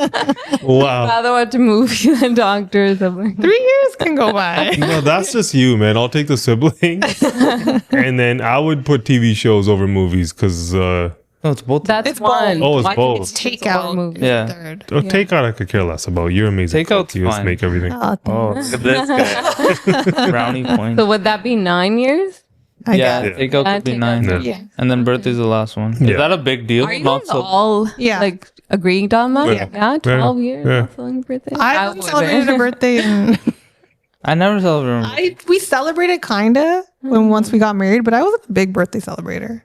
Wow. Rather watch a movie than doctor or something. 3 years can go by. No, that's just you, man. I'll take the sibling. And then I would put TV shows over movies because. No, it's both. That's It's one. both. Oh, it's Why both. can't It's you choose Takeout. one movie? Yeah. Third. Takeout I could care less about. You're amazing. Takeout's You just fine. make everything. Oh, Oh, look at this guy. Brownie point. So would that be 9 years? I Yeah, guess. takeout could be Takeout. 9. Yeah. Yeah. And then birthday's the last one. Yeah. Is that a big deal? Are you Not guys so. all Yeah. like agreed on that? Yeah. Yeah, 12 years. Yeah. Not celebrating birthday. I haven't wouldn't. celebrated a birthday in I never celebrate. we celebrated kinda when once we got married, but I wasn't a big birthday celebrator.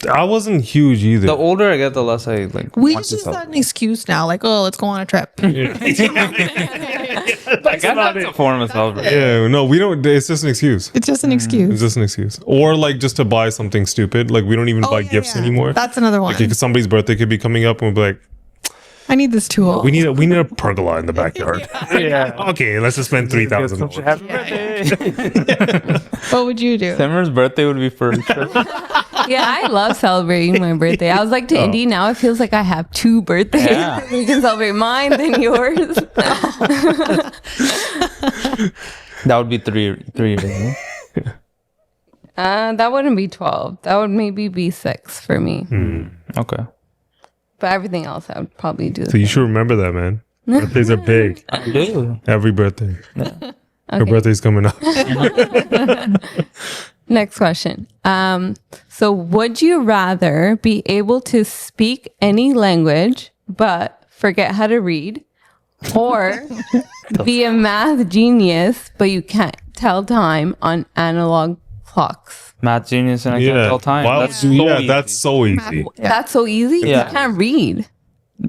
I wasn't huge either. The older I get, the less I like. We want just to use that celebrate. an excuse now, like, oh, let's go on a trip. I guess that's a form of celebration. Yeah, no, we don't. It's just an excuse. It's just an It's excuse. just an excuse. Or like just to buy something stupid. Like we don't even buy yeah, gifts yeah. anymore. That's another one. Like if somebody's birthday could be coming up and we'll be like, I need this tool. we need a pergola in the backyard. Yeah. Okay, let's just spend $3,000. Happy birthday. What would you do? Simmer's birthday would be first. Yeah, I love celebrating my birthday. I was like to Indy, now it feels like I have 2 birthdays. Yeah. We can celebrate mine, then yours. That would be 3 years. That wouldn't be 12. That would maybe be 6 for me. Okay. But everything else, I would probably do. So you should remember that, man. Birthdays are big. I do. Every birthday. Her Okay. birthday's coming up. Next question. So would you rather be able to speak any language but forget how to read, or be a math genius but you can't tell time on analog clocks? Math genius and I can't tell time. Why That's would you- so yeah, easy. that's so easy. That's so easy. Yeah. You can't read.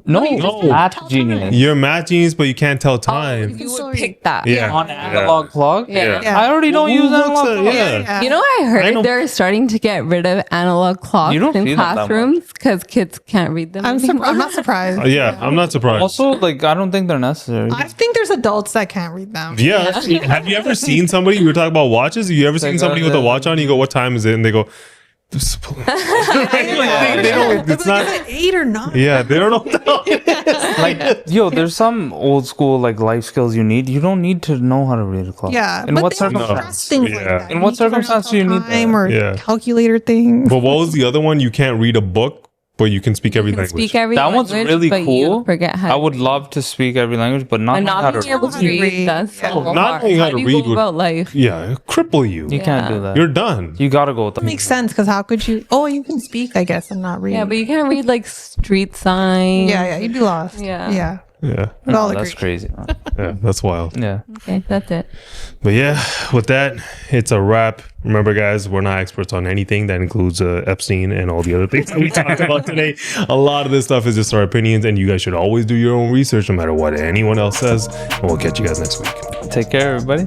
No, math genius. You're a math genius, but you can't tell time. You would pick that. Yeah. On analog clock? Yeah. Yeah. I already don't Who use looks analog at- clock. yeah. You know, I heard I know- they're starting to get rid of analog clocks You don't in see them that much. classrooms because kids can't read them anymore. I'm not surprised. Yeah, I'm not surprised. Also, like, I don't think they're necessary. I think there's adults that can't read them. Yeah. Have you ever seen somebody? We were talking about watches. Have you ever seen somebody with a watch on? You go, "What time is it?" And they go, "This is-" they don't. It's not. Is it 8 or 9? Yeah, they don't know. Like, yo, there's some old school like life skills you need. You don't need to know how to read a clock. Yeah. In but what they have circumstance? things Yeah. like that. In You what need to learn how to circumstance do you tell need that? time or Yeah. calculator things? But what was the other one? You can't read a book, but you can speak every You can language. speak every That one's language, really but cool. You forget how. I would love to speak every language, but not and know how not to being able to read. That's so Not hard. knowing how to do you read go would- about life? Yeah, cripple you. You can't Yeah. do that. You're done. You gotta go with That them. makes sense because how could you? Oh, you can speak, I guess, and not read. Yeah, but you can't read like street signs. yeah, you'd be lost. Yeah. Yeah. Yeah, We'd all That's agree. crazy. yeah, that's wild. Yeah. Okay, that's it. But yeah, with that, it's a wrap. Remember, guys, we're not experts on anything. That includes Epstein and all the other things that we talked about today. A lot of this stuff is just our opinions, and you guys should always do your own research, no matter what anyone else says. And we'll catch you guys next week. Take care, everybody.